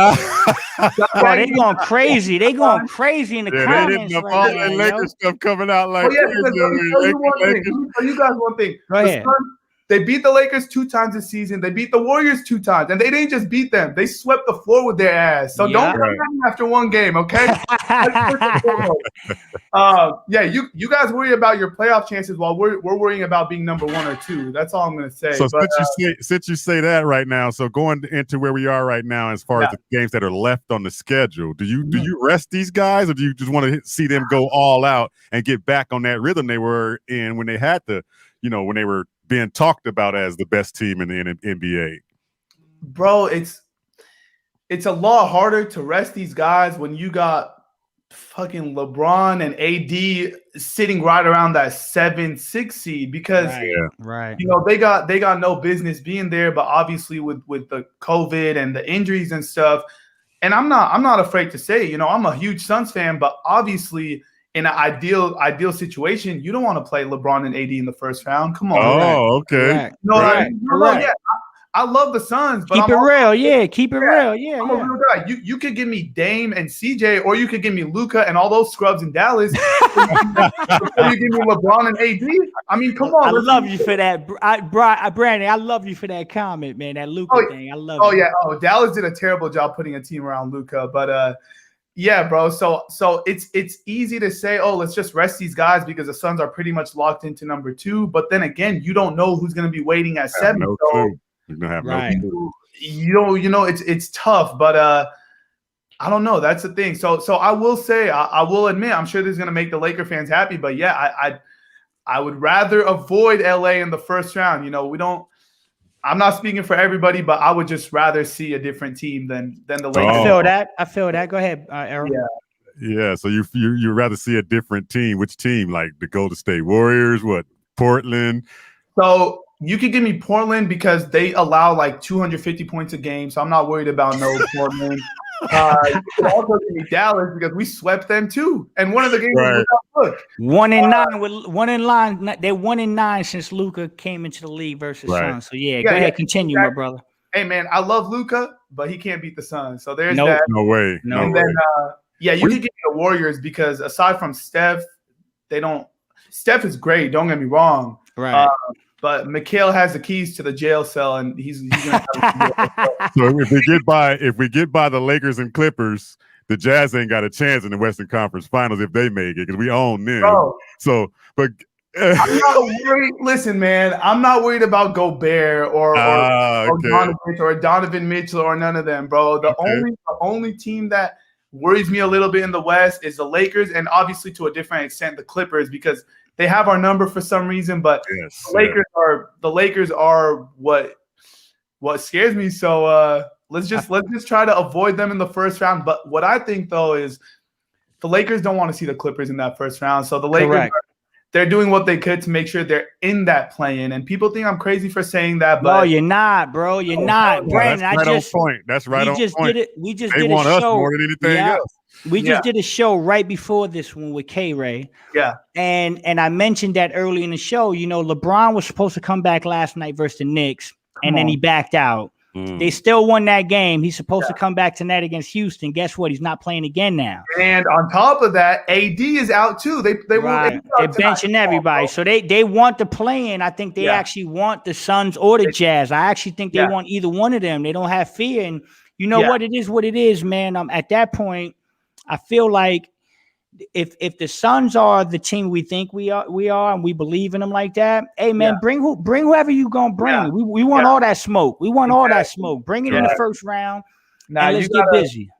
They going crazy. They going crazy in the comments. All that Lakers stuff coming out like. Let me tell you guys one thing. Go ahead. They beat the Lakers 2 times this season. They beat the Warriors 2 times. And they didn't just beat them. They swept the floor with their ass. So don't come at me after one game, okay? You guys worry about your playoff chances while we're worrying about being number 1 or 2. That's all I'm going to say. So since you say that right now, so going into where we are right now as far as the games that are left on the schedule, do you rest these guys, or do you just want to see them go all out and get back on that rhythm they were in when they had to, when they were being talked about as the best team in the NBA? Bro, it's a lot harder to rest these guys when you got fucking LeBron and AD sitting right around that 7-6 seed because they got no business being there, but obviously with the COVID and the injuries and stuff. And I'm not afraid to say, I'm a huge Suns fan, but obviously in an ideal situation, you don't want to play LeBron and AD in the first round. Come on. Oh, okay. I love the Suns, but keep it real. Yeah, keep it real. Yeah, I'm a real guy. You could give me Dame and CJ, or you could give me Luka and all those scrubs in Dallas. Or you give me LeBron and AD. I mean, come on. I love you for that, Brandon. I love you for that comment, man. That Luka thing. I love. Oh, Dallas did a terrible job putting a team around Luka, but yeah, bro. So it's easy to say, let's just rest these guys because the Suns are pretty much locked into number 2. But then again, you don't know who's going to be waiting at 7. No clue. You don't have no clue. It's tough, but I don't know. That's the thing. So I will say, I will admit, I'm sure this is going to make the Laker fans happy. But yeah, I would rather avoid LA in the first round. We don't. I'm not speaking for everybody, but I would just rather see a different team than the Lakers. I feel that. Go ahead, Earl. Yeah. So you rather see a different team? Which team? Like the Golden State Warriors? What? Portland? So you could give me Portland because they allow like 250 points a game. So I'm not worried about no Portland. You could also give me Dallas because we swept them too. And one of the games was look. 1-9 with 1-9. They're 1-9 since Luka came into the league versus Suns. So go ahead, continue, my brother. Hey man, I love Luka, but he can't beat the Suns. So there's that. No way. And then you could give me the Warriors because aside from Steph, Steph is great. Don't get me wrong. Right. But Mikhail has the keys to the jail cell, and he's gonna have So if we get by the Lakers and Clippers, the Jazz ain't got a chance in the Western Conference Finals if they make it because we own them. Bro, but I'm not worried. Listen, man, I'm not worried about Gobert or Donovan Mitchell or none of them, bro. The only team that worries me a little bit in the West is the Lakers, and obviously to a different extent the Clippers because they have our number for some reason, but the Lakers are what scares me. So let's just try to avoid them in the first round. But what I think though is the Lakers don't want to see the Clippers in that first round. So the Lakers, they're doing what they could to make sure they're in that play-in. And people think I'm crazy for saying that, but no, you're not, bro. You're not, Brandon. That's right on point. That's right on point. We just they did want a us show more than anything else. We just did a show right before this one with K-Ray. Yeah. And I mentioned that early in the show. You know, LeBron was supposed to come back last night versus the Knicks, and then he backed out. They still won that game. He's supposed to come back tonight against Houston. Guess what? He's not playing again now. And on top of that, AD is out too. They're benching everybody. So they want the play-in. I think they actually want the Suns or the Jazz. I actually think they want either one of them. They don't have fear. And you know what it is, man. At that point, I feel like if the Suns are the team we think we are, and we believe in them like that, hey man, bring whoever you gonna bring. Yeah. We want all that smoke. We want all that smoke. Bring it in the first round. Now let's get busy.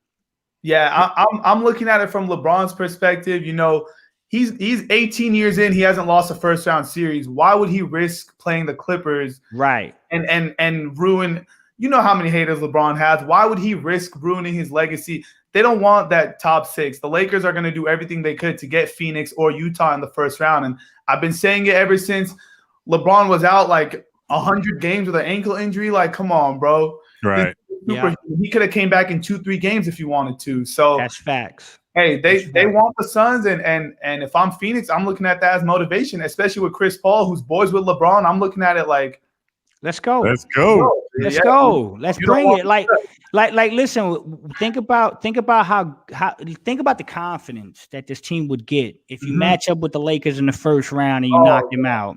Yeah, I'm looking at it from LeBron's perspective. You know, he's 18 years in. He hasn't lost a first round series. Why would he risk playing the Clippers? Right. And ruin. You know how many haters LeBron has. Why would he risk ruining his legacy? They don't want that top 6. The Lakers are going to do everything they could to get Phoenix or Utah in the first round. And I've been saying it ever since LeBron was out like 100 games with an ankle injury. Like, come on, bro. Right. He could have came back in 2-3 games if he wanted to. So that's facts. Hey, they want the Suns. And if I'm Phoenix, I'm looking at that as motivation, especially with Chris Paul, who's boys with LeBron. I'm looking at it like, let's go. Let's go. Let's go. Let's bring it. Like, listen, think about the confidence that this team would get if you match up with the Lakers in the first round and you knock them out.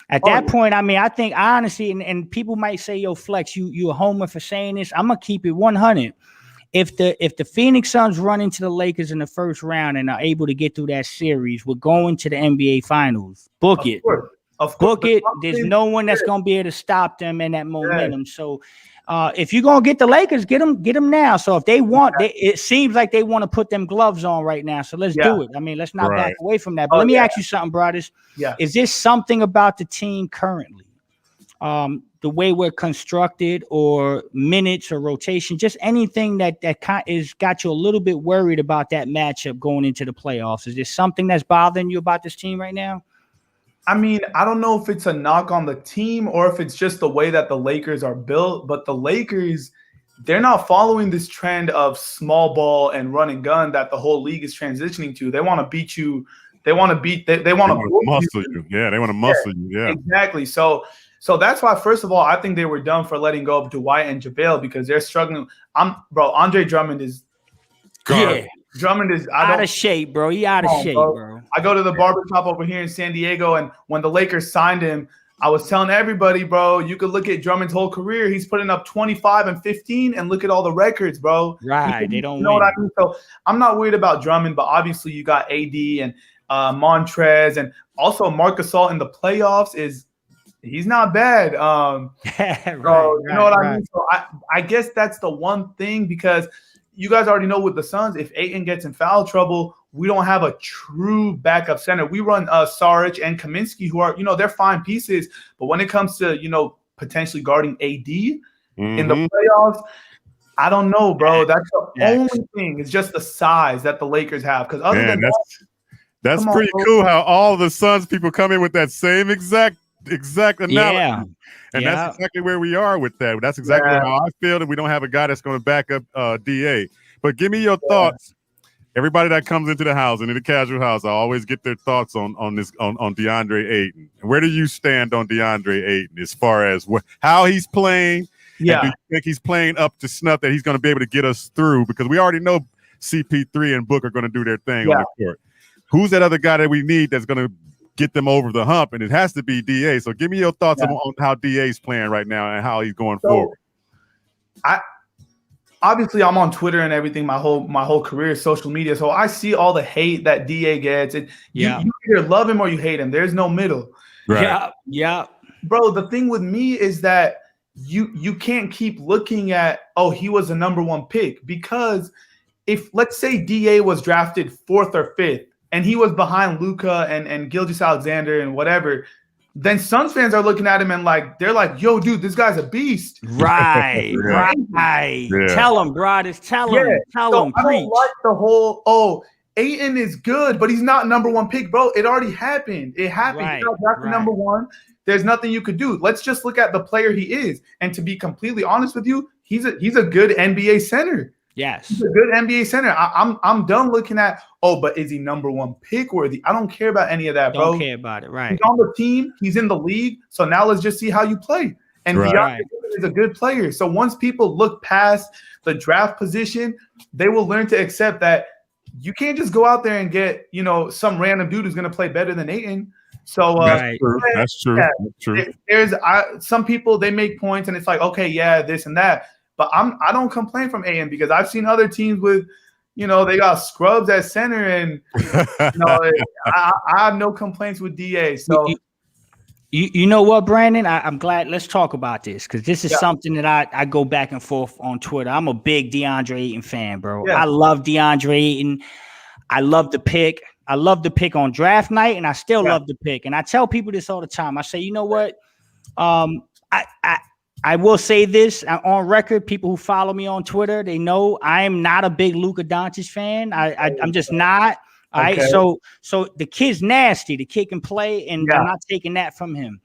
At that point, I mean, I think honestly, and people might say, yo, Flex, you a homer for saying this. I'm gonna keep it 100. If the Phoenix Suns run into the Lakers in the first round and are able to get through that series, we're going to the NBA Finals. Book it. Book it. There's no one that's going to be able to stop them in that momentum. So if you're going to get the Lakers, get them now. So if they want, it seems like they want to put them gloves on right now. So let's do it. I mean, let's not back away from that. But let me ask you something, Bratis. Yeah. Is this something about the team currently? The way we're constructed or minutes or rotation, just anything that is got you a little bit worried about that matchup going into the playoffs? Is there something that's bothering you about this team right now? I mean, I don't know if it's a knock on the team or if it's just the way that the Lakers are built, but the Lakers, they're not following this trend of small ball and run and gun that the whole league is transitioning to. They want to beat you. They want to muscle you. Yeah, they want to muscle you. Yeah, exactly. So that's why, first of all, I think they were done for letting go of Dwight and JaVale because they're struggling. Andre Drummond is garbage. Yeah. Drummond is out of shape, bro. He out of shape, bro. I go to the barbershop over here in San Diego, and when the Lakers signed him, I was telling everybody, bro, you could look at Drummond's whole career. He's putting up 25 and 15, and look at all the records, bro. Right, they don't know what I mean? So I'm not worried about Drummond, but obviously you got AD and Montrez, and also Marc Gasol in the playoffs he's not bad. You know what I mean? So I guess that's the one thing because – you guys already know with the Suns, if Ayton gets in foul trouble, we don't have a true backup center. We run Saric and Kaminsky, who are, they're fine pieces. But when it comes to, potentially guarding AD in the playoffs, I don't know, bro. That's the only thing. It's just the size that the Lakers have. Because other than that's pretty cool how all the Suns people come in with that same exact analogy. Yeah. And that's exactly where we are with that. That's exactly how I feel that we don't have a guy that's going to back up DA. But give me your thoughts. Everybody that comes into the house, into the Kazual House, I always get their thoughts on Deandre Ayton. Where do you stand on Deandre Ayton as far as how he's playing? Yeah. And do you think he's playing up to snuff that he's going to be able to get us through? Because we already know CP3 and Book are going to do their thing on the court. Who's that other guy that we need that's going to get them over the hump? And it has to be DA. So give me your thoughts on how DA's playing right now and how he's going forward. Obviously I'm on Twitter and everything, my whole career is social media. So I see all the hate that DA gets. And you either love him or you hate him. There's no middle. Right. Yeah. Bro, the thing with me is that you can't keep looking at, he was a number 1 pick, because if let's say DA was drafted 4th or 5th, and he was behind Luka and Gilgeous-Alexander and whatever, then Suns fans are looking at him and they're like, yo, dude, this guy's a beast. Right. Yeah. Tell him, Bratis. Tell him. Tell him. I Preach. don't like the whole, Ayton is good, but he's not number one pick, bro. It already happened. It happened. Right, He got drafted number one. There's nothing you could do. Let's just look at the player he is. And to be completely honest with you, he's a good NBA center. Yes. He's a good NBA center. I'm done looking at, but is he number one pick worthy? I don't care about any of that, bro. Don't care about it, right? He's on the team. He's in the league. So now let's just see how you play. And Deandre is a good player. So once people look past the draft position, they will learn to accept that you can't just go out there and get, some random dude who's going to play better than Ayton. So that's true. Yeah, That's true. There's some people, they make points and it's like, okay, yeah, this and that. But I don't complain from Ayton because I've seen other teams with, they got scrubs at center and I have no complaints with DA. So you know what, Brandon? I'm glad. Let's talk about this because this is something that I go back and forth on Twitter. I'm a big Deandre Ayton fan, bro. Yeah. I love Deandre Ayton. I love the pick. I love the pick on draft night, and I still love the pick. And I tell people this all the time. I say, you know what? I will say this on record. People who follow me on Twitter, they know I am not a big Luka Doncic fan. I'm just not. All right. So the kid's nasty. The kid can play, and I'm not taking that from him.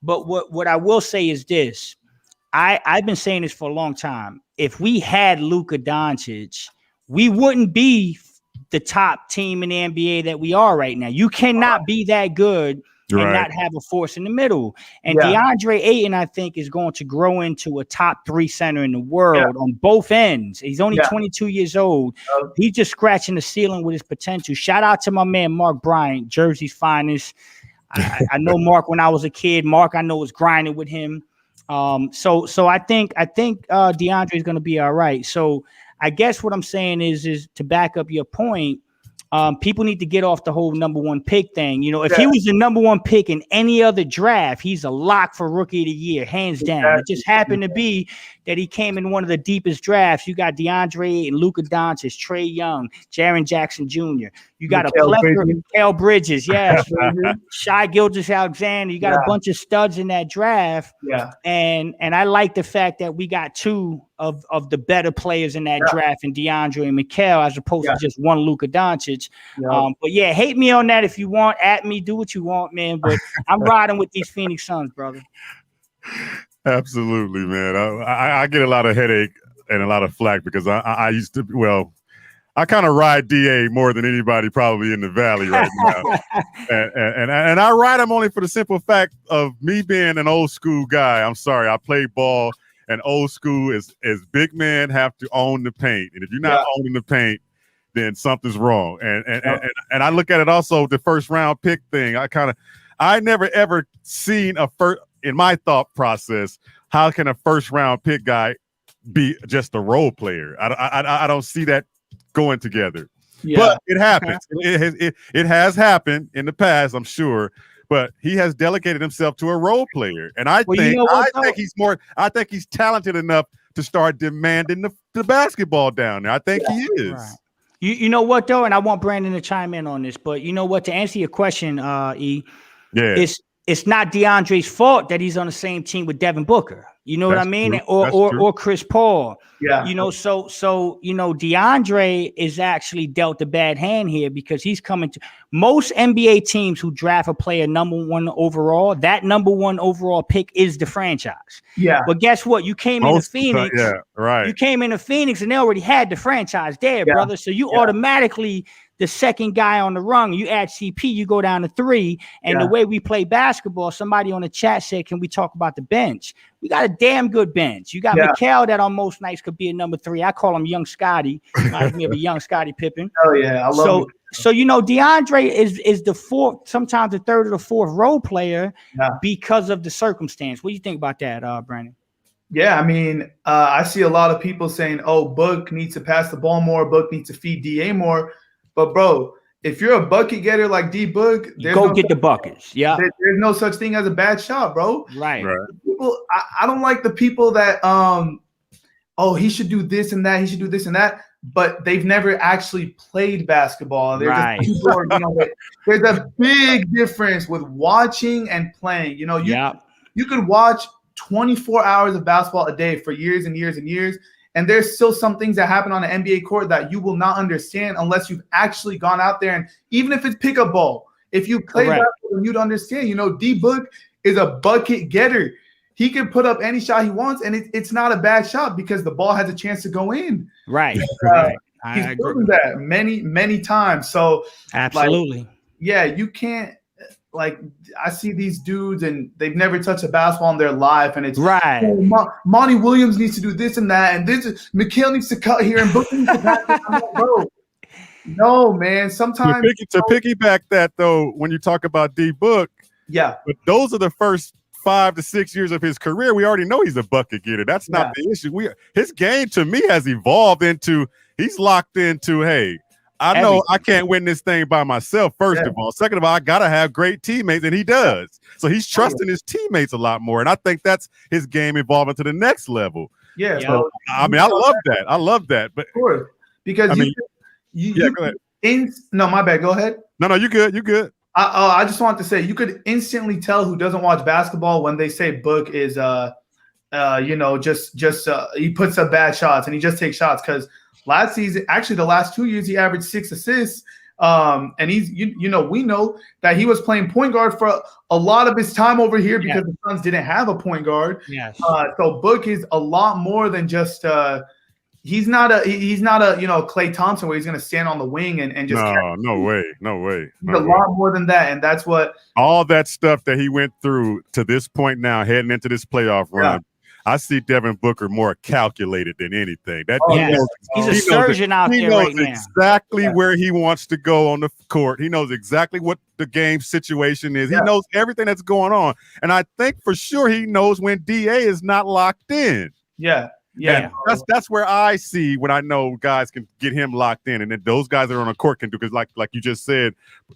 But what I will say is this. I've been saying this for a long time. If we had Luka Doncic, we wouldn't be the top team in the NBA that we are right now. You cannot be that good and not have a force in the middle. And Deandre Ayton, I think, is going to grow into a top 3 center in the world on both ends. He's only 22 years old. He's just scratching the ceiling with his potential. Shout out to my man, Mark Bryant, Jersey's finest. I know Mark when I was a kid. Mark, I know, was grinding with him. So I think Deandre is going to be all right. So I guess what I'm saying is to back up your point, people need to get off the whole number one pick thing. If he was the number one pick in any other draft, he's a lock for rookie of the year, hands down. It just happened to be that he came in one of the deepest drafts. You got DeAndre and Luka Doncic, Trae Young, Jaren Jackson Jr. You got a plethora, Mikal Bridges, yes, Shai Gilgeous-Alexander. You got a bunch of studs in that draft. Yeah, and I like the fact that we got two of the better players in that draft, and DeAndre and Mikal, as opposed to just one Luka Doncic. But hate me on that if you want. At me, do what you want, man. But I'm riding with these Phoenix Suns, brother. Absolutely, man. I get a lot of headache and a lot of flack because I used to, I kind of ride DA more than anybody probably in the Valley right now. and I ride him only for the simple fact of me being an old school guy. I'm sorry, I played ball, and old school is big men have to own the paint. And if you're not owning the paint, then something's wrong. And I look at it also, the first round pick thing. I never ever seen in my thought process, how can a first round pick guy be just a role player? I don't see that going together. But it happens. It has happened in the past, I'm sure. But he has delegated himself to a role player, and I think he's talented enough to start demanding the basketball down there. I think he is. Right. You know what though, and I want Brandon to chime in on this, but you know what? To answer your question, it's not DeAndre's fault that he's on the same team with Devin Booker. You know what I mean? Or Chris Paul. Yeah. So DeAndre is actually dealt a bad hand here because he's coming to most NBA teams who draft a player number 1 overall. That number 1 overall pick is the franchise. Yeah. But guess what? You came into Phoenix. Yeah, right. You came into Phoenix and they already had the franchise there, brother. So you automatically the second guy on the rung. You add CP, you go down to 3. And the way we play basketball, somebody on the chat said, can we talk about the bench? We got a damn good bench. You got Mikal that on most nights could be a number 3. I call him Young Scotty. Reminds me of a young Scotty Pippen. Oh yeah, I love it. So DeAndre is the 4th, sometimes the 3rd or the 4th role player because of the circumstance. What do you think about that, Brandon? Yeah, I mean, I see a lot of people saying, "Oh, Book needs to pass the ball more. Book needs to feed DA more." But bro, if you're a bucket getter like D Book, get the buckets. Yeah, there's no such thing as a bad shot, bro. Right. People, I don't like the people that he should do this and that. He should do this and that. but they've never actually played basketball. They're Right. just people, there's a big difference with watching and playing. You could watch 24 hours of basketball a day for years and years and years, and there's still some things that happen on the NBA court that you will not understand unless you've actually gone out there. And even if it's pick up ball, if you play basketball, you'd understand. D Book is a bucket getter. He can put up any shot he wants, and it's not a bad shot because the ball has a chance to go in. Right. He's proven that many, many times. So absolutely. You can't I see these dudes and they've never touched a basketball in their life, and it's right. Monty Williams needs to do this and that, and this Mikhail needs to cut here and Book needs to pass it. I'm like, bro. No, man. Sometimes to piggyback that though, when you talk about D Book, but those are the first 5 to 6 years of his career. We already know he's a bucket getter. That's not the issue. His game to me has evolved into he's locked into, hey, I know I can't win this thing by myself, first of all. Second of all, I gotta have great teammates, and he does. So he's trusting his teammates a lot more. And I think that's his game evolving to the next level. Yeah. So, I love that. I love that. But of course, because go ahead. No, my bad. Go ahead. No, you good. You good. I just want to say you could instantly tell who doesn't watch basketball when they say Book is he puts up bad shots and he just takes shots, because last season, actually the last 2 years, he averaged 6 assists. And he's we know that he was playing point guard for a lot of his time over here because the Suns didn't have a point guard. Yes. So Book is a lot more than just he's not a Klay Thompson where he's going to stand on the wing and just no way. He's a lot more than that, and that's what all that stuff that he went through to this point now, heading into this playoff run. I see Devin Booker more calculated than anything. He's a surgeon out there right now. He knows exactly where he wants to go on the court. He knows exactly what the game situation is. He knows everything that's going on, and I think for sure he knows when DA is not locked in. Yeah. That's where I see when I know guys can get him locked in, and then those guys that are on the court can do, because like you just said,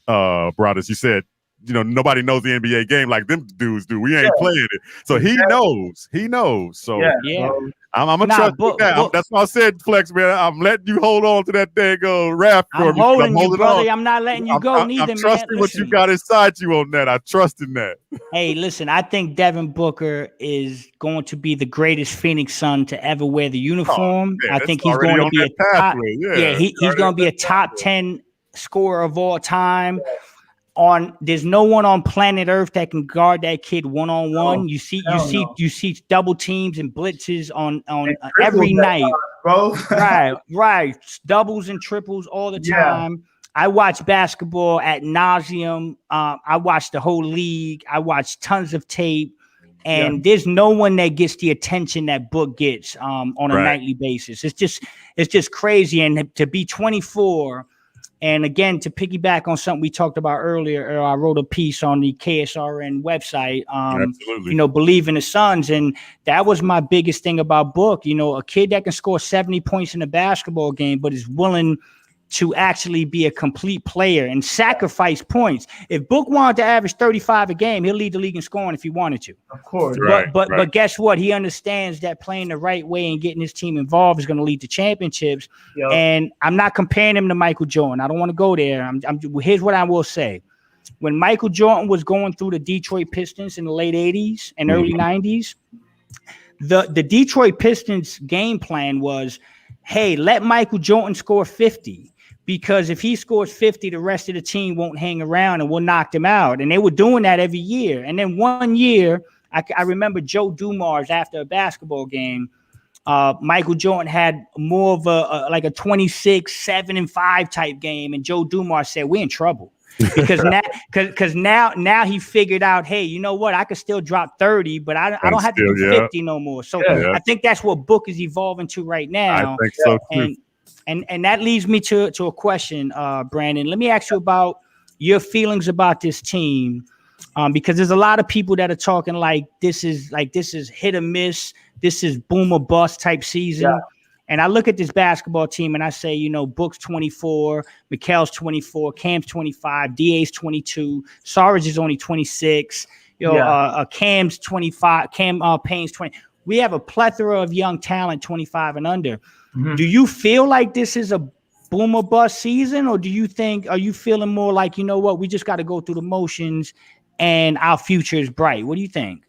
Brawdis, you said, nobody knows the NBA game like them dudes do. We ain't playing it. So he knows. So I'm gonna trust you now. That's why I said, Flex, man, I'm letting you hold on to that daggone rap for me. I'm holding you, brother. I'm not letting you go neither, man. I'm trusting what you got inside you on that. I trust in that. Hey, listen, I think Devin Booker is going to be the greatest Phoenix Sun to ever wear the uniform. I think he's going to be a top, he's going to be a top 10 scorer of all time. There's no one on planet Earth that can guard that kid one-on-one. You see double teams and blitzes on every night, bro. right. Doubles and triples all the time. I watch basketball ad nauseum. I watch the whole league. I watch tons of tape, and there's no one that gets the attention that Book gets on a nightly basis. It's just crazy, and to be 24. And again, to piggyback on something we talked about earlier, I wrote a piece on the KSRN website, Believe in the Suns. And that was my biggest thing about Book, a kid that can score 70 points in a basketball game, but is willing to actually be a complete player and sacrifice points. If Book wanted to average 35 a game, he'll lead the league in scoring if he wanted to. Of course. But guess what? He understands that playing the right way and getting his team involved is going to lead to championships. Yep. And I'm not comparing him to Michael Jordan. I don't want to go there. Here's what I will say. When Michael Jordan was going through the Detroit Pistons in the late 80s and early 90s, the Detroit Pistons game plan was, hey, let Michael Jordan score 50. Because if he scores 50, the rest of the team won't hang around and we'll knock them out. And they were doing that every year. And then one year, I remember Joe Dumars after a basketball game, Michael Jordan had more of a 26, 7-5 type game. And Joe Dumars said, we're in trouble. Because now he figured out, hey, you know what? I could still drop 30, but I don't have to do 50 no more. So I think that's what Book is evolving to right now. I think so too. And that leads me to a question, Brandon. Let me ask you about your feelings about this team, because there's a lot of people that are talking like this is hit or miss, this is boom or bust type season. Yeah. And I look at this basketball team and I say, Book's 24, Mikhail's 24, Cam's 25, DA's 22, Sarge is only 26, Cam's 25, Cam Payne's 20. We have a plethora of young talent, 25 and under. Do you feel like this is a boom or bust season, or are you feeling more like, you know what, we just got to go through the motions and our future is bright? What do you think?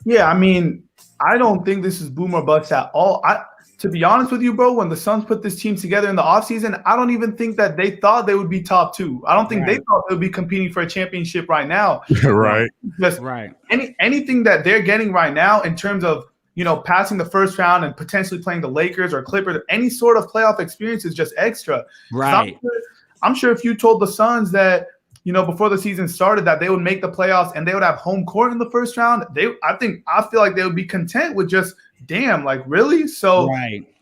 Yeah, I mean, I don't think this is boom or bust at all. To be honest with you, bro, when the Suns put this team together in the offseason, I don't even think that they thought they would be top 2. I don't think they thought they would be competing for a championship right now. Right. Just anything that they're getting right now in terms of, you know, passing the first round and potentially playing the Lakers or Clippers, any sort of playoff experience is just extra. Right. I'm sure if you told the Suns that, you know, before the season started that they would make the playoffs and they would have home court in the first round, I feel like they would be content with just, damn, like, really? So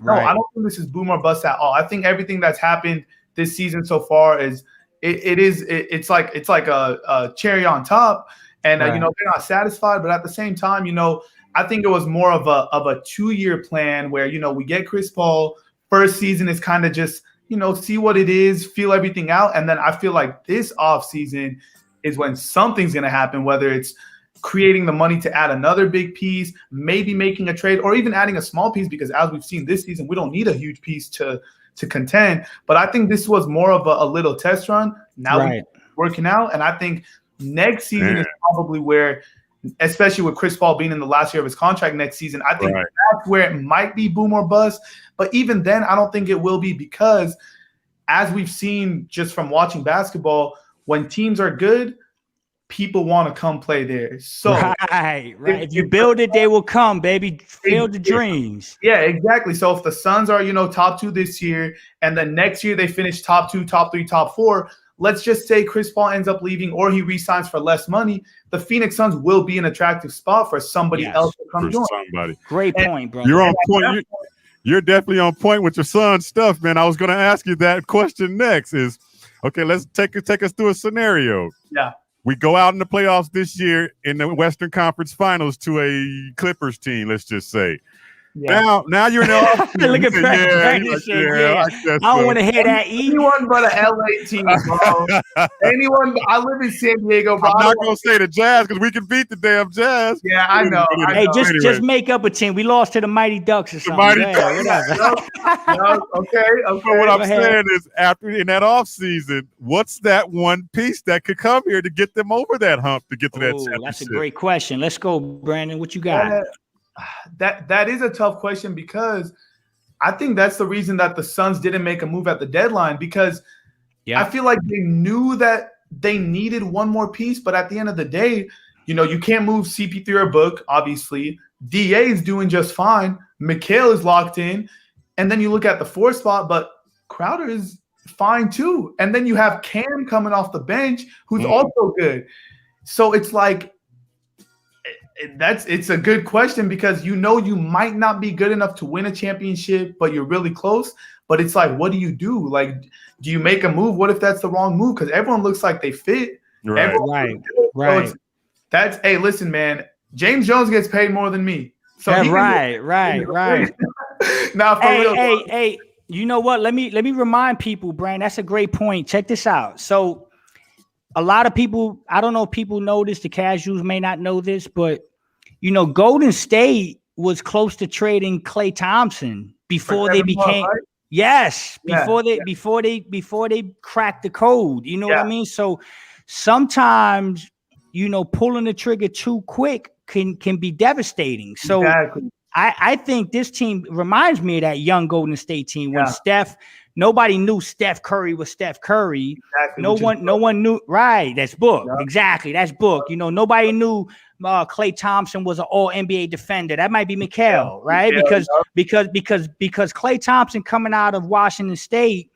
no, I don't think this is boom or bust at all. I think everything that's happened this season so far is it's like a cherry on top, and you know, they're not satisfied, but at the same time, you know, I think it was more of a 2-year plan where, you know, we get Chris Paul. First season is kind of just, you know, see what it is, feel everything out. And then I feel like this offseason is when something's going to happen, whether it's creating the money to add another big piece, maybe making a trade, or even adding a small piece, because as we've seen this season, we don't need a huge piece to contend. But I think this was more of a little test run. Now we're working out. And I think next season is probably where, especially with Chris Paul being in the last year of his contract next season, I think that's where it might be boom or bust. But even then, I don't think it will be, because as we've seen just from watching basketball, when teams are good, people want to come play there. So if you build it, they will come, baby. Field the dreams. Yeah, exactly. So if the Suns are, you know, top 2 this year, and then next year they finish top 2, top 3, top 4, let's just say Chris Paul ends up leaving or he re-signs for less money, the Phoenix Suns will be an attractive spot for somebody else to come join. Great point, bro. You're on point. You're definitely on point with your Suns stuff, man. I was going to ask you that question next. Is okay. Let's take us through a scenario. Yeah. We go out in the playoffs this year in the Western Conference Finals to a Clippers team, let's just say. Yeah. Now you're in the Look at Brandon. I don't want to hear that. Anyone but an LA team, bro. Anyone. I live in San Diego, bro. I'm not going to say the Jazz because we can beat the damn Jazz. Yeah, I know. Hey, just make up a team. We lost to the Mighty Ducks or something. Okay. So what I'm saying is, after in that offseason, what's that one piece that could come here to get them over that hump to get to that championship? That's a great question. Let's go, Brandon. What you got? That is a tough question, because I think that's the reason that the Suns didn't make a move at the deadline, because I feel like they knew that they needed one more piece. But at the end of the day, you know, you can't move CP3 or Book, obviously. DA is doing just fine. Mikal is locked in. And then you look at the 4th spot, but Crowder is fine too. And then you have Cam coming off the bench, who's also good. So it's like, it's a good question, because you know you might not be good enough to win a championship, but you're really close. But it's like, what do you do? Like, do you make a move? What if that's the wrong move? Because everyone looks like they fit. Right. So hey, listen, man. James Jones gets paid more than me. So right. Now, for real. Hey. You know what? Let me remind people, Brand. That's a great point. Check this out. So, a lot of people, I don't know if people know this, the casuals may not know this, but, you know, Golden State was close to trading Klay Thompson before they became, before they cracked the code. You know what I mean? So sometimes, you know, pulling the trigger too quick can be devastating. So I think this team reminds me of that young Golden State team when nobody knew Steph Curry was Steph Curry. Exactly. No one knew. Right. That's Book. Yep. Exactly. That's Book. You know, nobody knew Klay Thompson was an all NBA defender. That might be Mikal, right? Because Klay Thompson coming out of Washington State,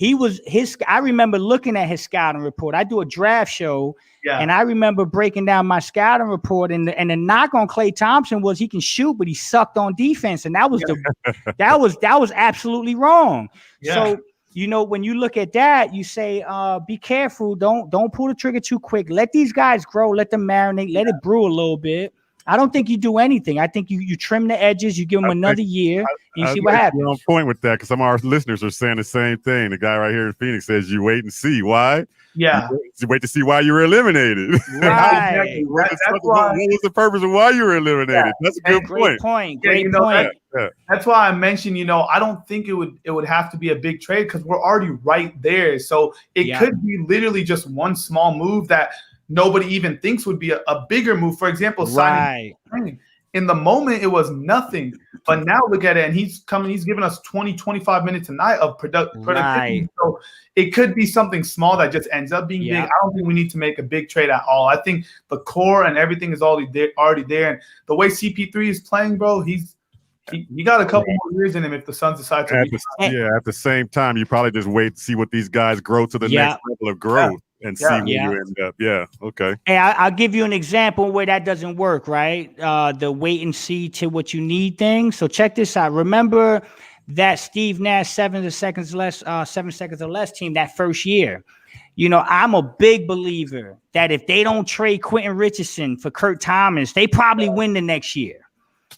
I remember looking at his scouting report. I do a draft show. Yeah. And I remember breaking down my scouting report, and the knock on Klay Thompson was he can shoot, but he sucked on defense, and that was that was absolutely wrong. Yeah. So, you know, when you look at that, you say, be careful, don't pull the trigger too quick. Let these guys grow, let them marinate, let it brew a little bit. I don't think you do anything. I think you trim the edges, you give them another year, and you see what happens. You're on point with that, because some of our listeners are saying the same thing. The guy right here in Phoenix says you wait and see. Why? Yeah. You wait to see why you were eliminated. Right. What was the purpose of why you were eliminated? That's a good point. Great point. that's why I mentioned, I don't think it would have to be a big trade because we're already right there. So it could be literally just one small move that nobody even thinks would be a bigger move. For example, signing. In the moment, it was nothing. But now look at it, and he's giving us 20, 25 minutes a night of productivity. Right. So it could be something small that just ends up being big. I don't think we need to make a big trade at all. I think the core and everything is already there. And the way CP3 is playing, bro, he got a couple more years in him if the Suns decide to. At the same time, you probably just wait to see what these guys grow to the next level of growth. And see where you end up. Yeah, okay. Hey, I'll give you an example where that doesn't work, right? The wait and see to what you need thing. So check this out. Remember that Steve Nash 7 seconds or less team that first year. I'm a big believer that if they don't trade Quentin Richardson for Kurt Thomas, they probably win the next year.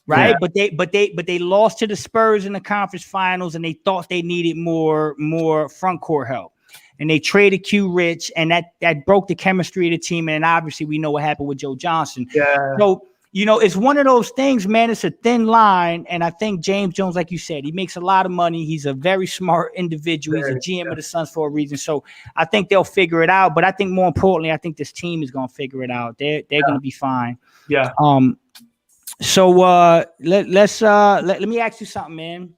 Right. Yeah. But they lost to the Spurs in the conference finals, and they thought they needed more front court help. And they traded Q Rich, and that broke the chemistry of the team. And obviously, we know what happened with Joe Johnson. Yeah. So, it's one of those things, man. It's a thin line. And I think James Jones, like you said, he makes a lot of money. He's a very smart individual. He's a GM of the Suns for a reason. So I think they'll figure it out. But I think more importantly, I think this team is going to figure it out. They're going to be fine. Yeah. So let me ask you something, man.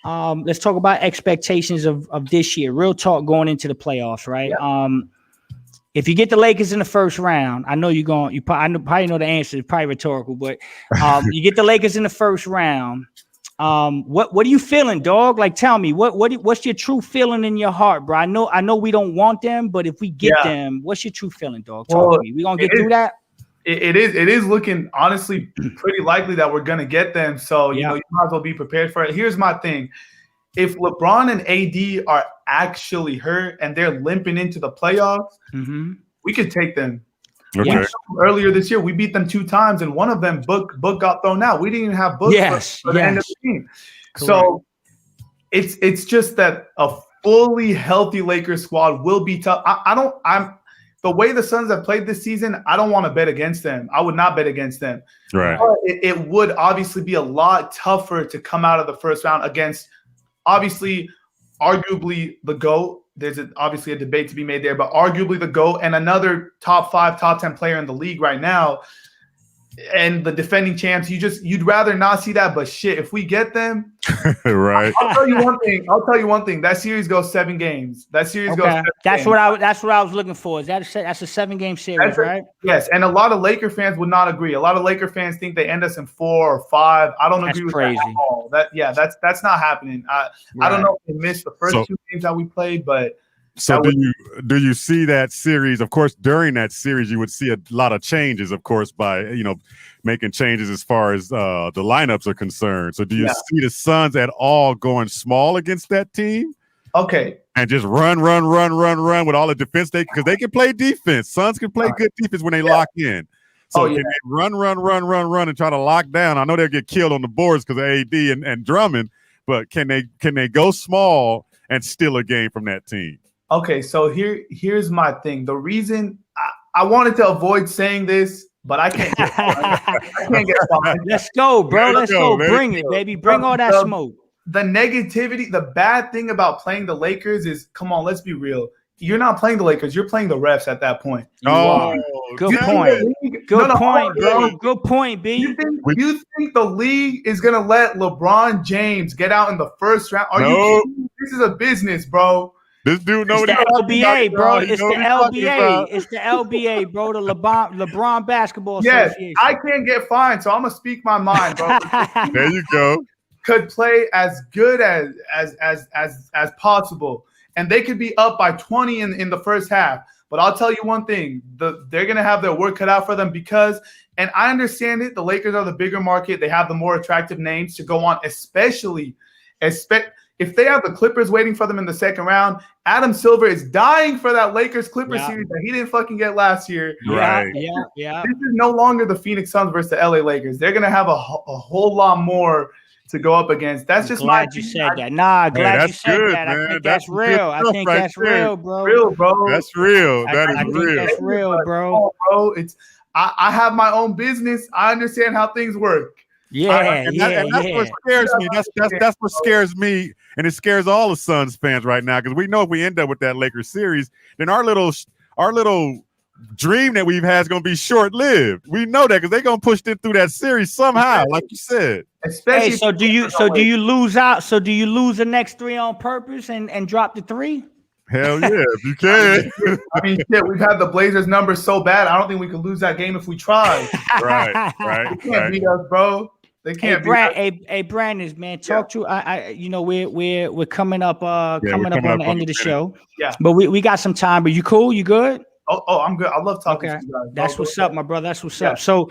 Let's talk about expectations of this year. Real talk going into the playoffs, right? Yeah. If you get the Lakers in the first round, I know I probably know the answer. It's probably rhetorical, but you get the Lakers in the first round. What are you feeling, dog? Like, tell me what's your true feeling in your heart, bro? I know we don't want them, but if we get them, what's your true feeling, dog? Talk to me. We gonna get through that. It is looking honestly pretty likely that we're gonna get them. So you might as well be prepared for it. Here's my thing: if LeBron and AD are actually hurt and they're limping into the playoffs, we could take them. Okay. Earlier this year, we beat them 2 times, and one of them Book got thrown out. We didn't even have Book for the end of the game. Correct. So it's just that a fully healthy Lakers squad will be tough. The way the Suns have played this season, I don't want to bet against them. I would not bet against them. Right. But it would obviously be a lot tougher to come out of the first round against, obviously, arguably the GOAT. There's obviously a debate to be made there, but arguably the GOAT and another top 5, top 10 player in the league right now. And the defending champs, you'd rather not see that. But shit, if we get them, right. I'll tell you one thing. That series goes 7 games. That's what I was looking for. That's a 7-game series, right? Yes, and a lot of Laker fans would not agree. A lot of Laker fans think they end us in 4 or 5. I don't agree with that at all. That's not happening. I don't know if they missed the first 2 games that we played, but. So do you see that series? Of course, during that series, you would see a lot of changes, of course, by making changes as far as the lineups are concerned. So do you see the Suns at all going small against that team? Okay. And just run with all the defense because they can play defense. Suns can play good defense when they lock in. So can they run and try to lock down? I know they'll get killed on the boards because of AD and Drummond, but can they go small and steal a game from that team? Okay, so here's my thing. The reason I wanted to avoid saying this, but I can't get behind. Let's go, bro. Let's go. Bring it, baby. Bring all that smoke. The negativity, the bad thing about playing the Lakers is, come on, let's be real. You're not playing the Lakers. You're playing the refs at that point. Good point. Good point, bro. Good point, B. You think the league is going to let LeBron James get out in the first round? Are you kidding? This is a business, bro. This dude knows the LBA, bro. It's the LBA. It's the LBA, bro. The LeBron Basketball Association. Yes, I can't get fined, so I'm gonna speak my mind, bro. There you go. Could play as good as possible, and they could be up by 20 in the first half. But I'll tell you one thing: they're gonna have their work cut out for them because, and I understand it. The Lakers are the bigger market. They have the more attractive names to go on, especially. If they have the Clippers waiting for them in the second round, Adam Silver is dying for that Lakers-Clippers series that he didn't fucking get last year. Right. Yeah. This is no longer the Phoenix Suns versus the LA Lakers. They're going to have a whole lot more to go up against. That's just glad you said that. Nah, glad you said that. I think that's real. I think that's real, bro. Real, bro. That's real. That is real. That's real, bro. I have my own business. I understand how things work. And that's what scares me. That's what scares me, and it scares all the Suns fans right now, because we know if we end up with that Lakers series, then our little dream that we've had is going to be short-lived. We know that because they're going to push them through that series somehow, like you said. Especially do you lose out? So do you lose the next 3 on purpose and drop the 3? Hell yeah, if you can. I mean, shit, we've had the Blazers numbers so bad. I don't think we could lose that game if we tried. Right. They can't beat us, bro. They can't beat us. Hey, Brandon, man, talk to we're coming up on the end of the show. Yeah. But we got some time. But you cool? You good? Oh, I'm good. I love talking to you guys. That's what's up, my brother. That's what's up. So,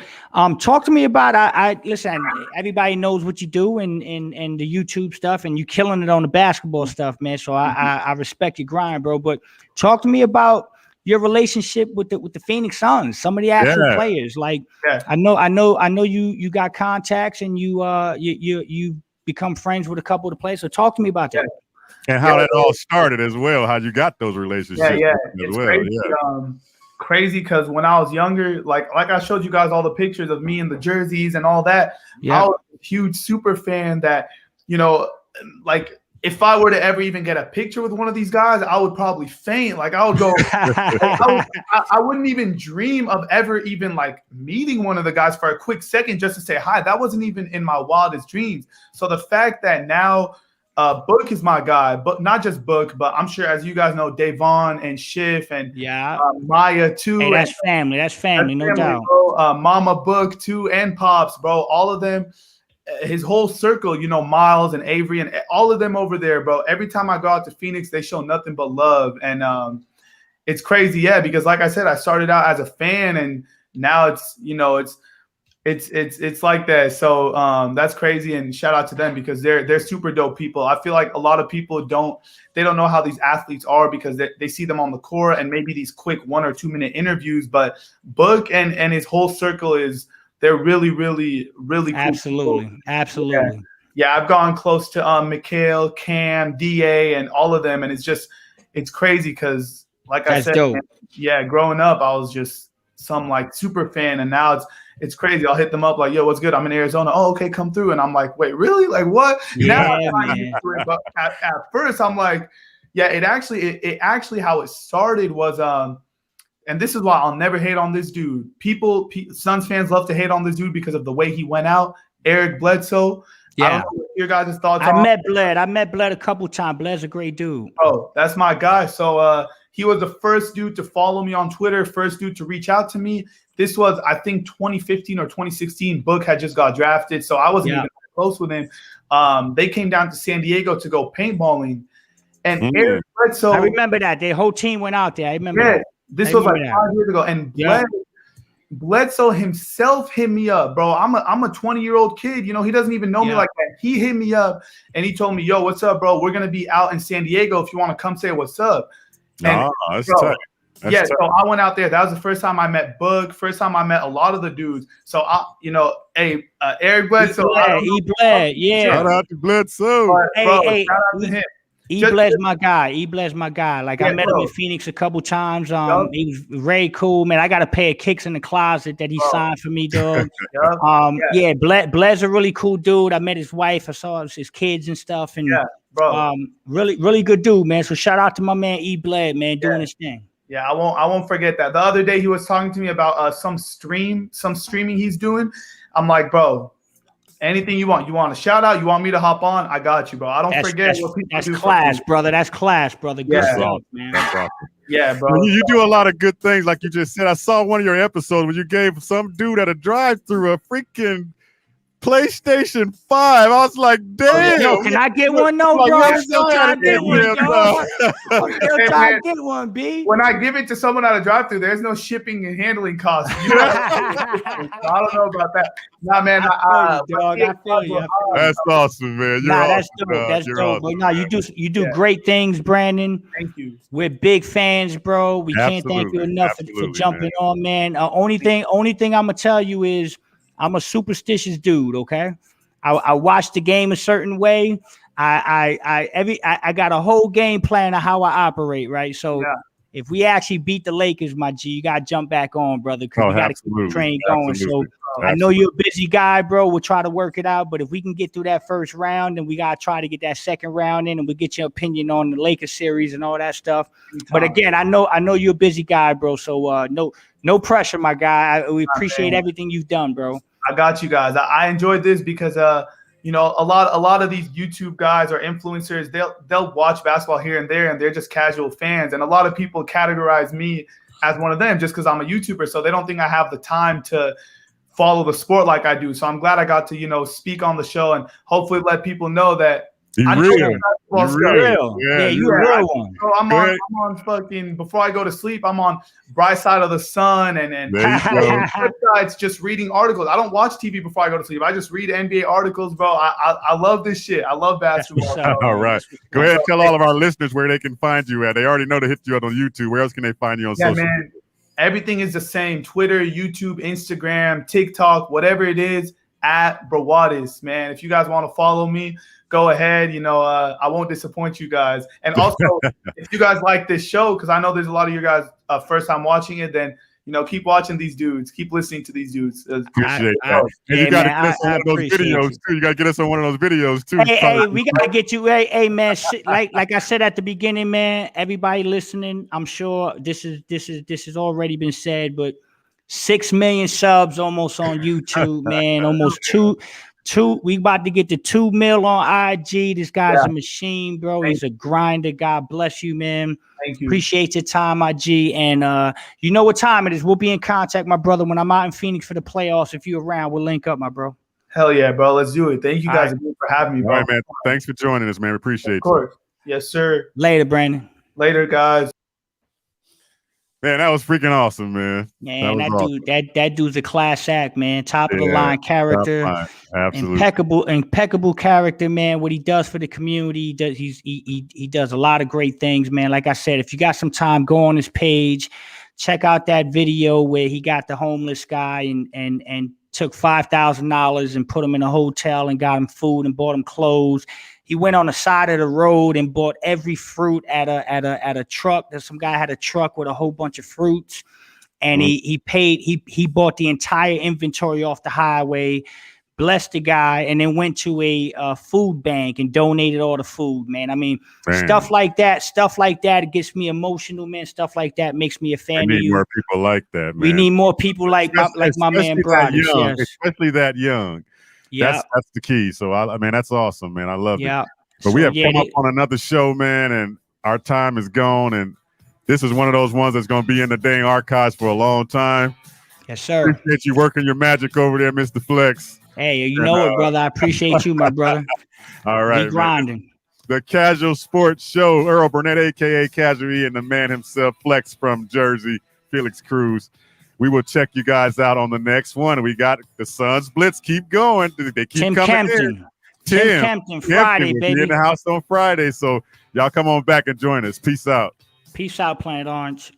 talk to me about. I listen. Everybody knows what you do in the YouTube stuff, and you killing it on the basketball stuff, man. So I respect your grind, bro. But talk to me about your relationship with the Phoenix Suns. Some of the actual players, like I know you got contacts, and you become friends with a couple of the players. So talk to me about that. And how that all started as well, how you got those relationships it's crazy because when I was younger, like I showed you guys all the pictures of me and the jerseys and all that. I was a huge super fan that, like if I were to ever even get a picture with one of these guys, I would probably faint. Like I would go, I wouldn't even dream of ever even like meeting one of the guys for a quick second just to say hi. That wasn't even in my wildest dreams. So the fact that now Book is my guy, but not just Book, but I'm sure, as you guys know, Devin and Schiff and Maya too. Hey, that's family. That's family, no doubt. Bro. Mama Book too, and Pops, bro. All of them, his whole circle, Miles and Avery and all of them over there, bro. Every time I go out to Phoenix, they show nothing but love, and it's crazy, because like I said, I started out as a fan, and now it's like that. So that's crazy, and shout out to them because they're super dope people. I feel like a lot of people don't know how these athletes are because they see them on the court and maybe these quick 1 or 2 minute interviews, but Book and his whole circle they're really, really, really cool. Absolutely. Yeah, I've gone close to Mikhail, Cam, DA, and all of them, and it's crazy because like I said, man, growing up I was just some like super fan, and now it's crazy. I'll hit them up like, yo, what's good? I'm in Arizona. Oh, okay, come through. And I'm like, wait, really? Like what? Yeah, but at first I'm like, it actually how it started was and this is why I'll never hate on this dude. Suns fans love to hate on this dude because of the way he went out. Eric Bledsoe. Yeah. I don't know what your guys' thoughts are. I met Bled a couple times. Bled's a great dude. Oh, that's my guy. So he was the first dude to follow me on Twitter, first dude to reach out to me. This was, I think, 2015 or 2016. Book had just got drafted, so I wasn't even close with him. They came down to San Diego to go paintballing. And Eric Bledsoe, I remember that. Their whole team went out there. I remember that. This was like 5 years ago. And Bledsoe himself hit me up, bro. I'm a 20-year-old kid. He doesn't even know me like that. He hit me up, and he told me, yo, what's up, bro? We're going to be out in San Diego if you want to come say what's up. That's tight. So I went out there. That was the first time I met Book. First time I met a lot of the dudes. So Eric Bledsoe. Shout out to Bledsoe. Shout out to him. Bless my guy. Like I met him in Phoenix a couple times. He was very cool, man. I got a pair of kicks in the closet that he signed for me, dog. Bless a really cool dude. I met his wife. I saw his kids and stuff, and really, really good dude, man. So shout out to my man Bled, man, doing his thing. Yeah, I won't forget that. The other day he was talking to me about some streaming he's doing. I'm like, bro, anything you want. You want a shout out? You want me to hop on? I got you, bro. I don't forget what people do. That's class, brother. That's class, brother. Good stuff, man. That's awesome. Yeah, bro. You do a lot of good things, like you just said. I saw one of your episodes where you gave some dude at a drive-through a freaking PlayStation 5. I was like, damn. Yo, can I get one, though, bro? I'm still trying to get one, B. When I give it to someone at a drive-thru, there's no shipping and handling costs. I don't know about that. Nah, man. I feel you. That's awesome, man. That's dope. That's dope. But no, you do great things, Brandon. Thank you. We're big fans, bro. We can't thank you enough for jumping on, man. Only thing I'm gonna tell you is, I'm a superstitious dude, okay? I watch the game a certain way. I got a whole game plan of how I operate, right? So if we actually beat the Lakers, my G, you gotta jump back on, brother, because we gotta keep the train going. So I know you're a busy guy, bro. We'll try to work it out, but if we can get through that first round, then we gotta try to get that second round in, and we'll get your opinion on the Lakers series and all that stuff. But again, I know you're a busy guy, bro. So no pressure, my guy. We appreciate everything you've done, bro. I got you guys. I enjoyed this because you know, a lot of these YouTube guys or influencers, they'll watch basketball here and there, and they're just casual fans. And a lot of people categorize me as one of them just because I'm a YouTuber, so they don't think I have the time to follow the sport like I do. So I'm glad I got to, you know, speak on the show and hopefully let people know that I'm real. Yeah, you real one. So I'm on fucking, before I go to sleep, I'm on Bright Side of the Sun and websites just reading articles. I don't watch TV before I go to sleep. I just read NBA articles, bro. I love this shit. I love basketball. All right. Go ahead and tell all of our listeners where they can find you at. They already know to hit you up on YouTube. Where else can they find you on social media? Everything is the same. Twitter, YouTube, Instagram, TikTok, whatever it is, at Brawdis, man. If you guys want to follow me, go ahead. You know, I won't disappoint you guys. And also, if you guys like this show, because I know there's a lot of you guys first time watching it, then, you know, keep watching these dudes. Keep listening to these dudes. Appreciate that. And you got to get us on one of those videos, too. You got to get us on one of those videos, too. Hey, we got to get you. Hey, man, like I said at the beginning, man, everybody listening, I'm sure this has already been said, but 6 million subs almost on YouTube, man. Almost two. We about to get to 2 mil on IG. This guy's a machine, bro. He's a grinder. God bless you, man. Thank you. Appreciate your time, IG. And you know what time it is. We'll be in contact, my brother. When I'm out in Phoenix for the playoffs, if you're around, we'll link up, my bro. Hell yeah, bro. Let's do it. Thank you guys again for having me, bro. All right, man. Thanks for joining us, man. We appreciate you. Of course. Yes, sir. Later, Brandon. Later, guys. Man, that was freaking awesome, man. Man, that dude's a class act, man. Top of the line character. Absolutely. Impeccable character, man. What he does for the community, he does a lot of great things, man. Like I said, if you got some time, go on his page, check out that video where he got the homeless guy and took $5,000 and put him in a hotel and got him food and bought him clothes. He went on the side of the road and bought every fruit at a truck. There's some guy had a truck with a whole bunch of fruits, and he bought the entire inventory off the highway, blessed the guy, and then went to a food bank and donated all the food, man. I mean, stuff like that, it gets me emotional, man. Stuff like that makes me a fan of you. We need more people like that, man. We need more people like my man Brandon. Yes. Especially that young. Yeah, that's the key. So I mean, that's awesome, man. I love it. But we have come up on another show, man, and our time is gone. And this is one of those ones that's going to be in the dang archives for a long time. Yes, sir. Appreciate you working your magic over there, Mr. Flex. Hey, you know it, brother. I appreciate you, my brother. All right, be grinding. The Kazual Sportz Show. Earl Burnett, AKA Kazual, and the man himself, Flex from Jersey, Felix Cruz. We will check you guys out on the next one. We got the Suns Blitz. Keep going. They keep Tim coming Kempton. in. Tim Kempton, Friday, will baby. be in the house on Friday. So y'all come on back and join us. Peace out. Peace out, Planet Orange.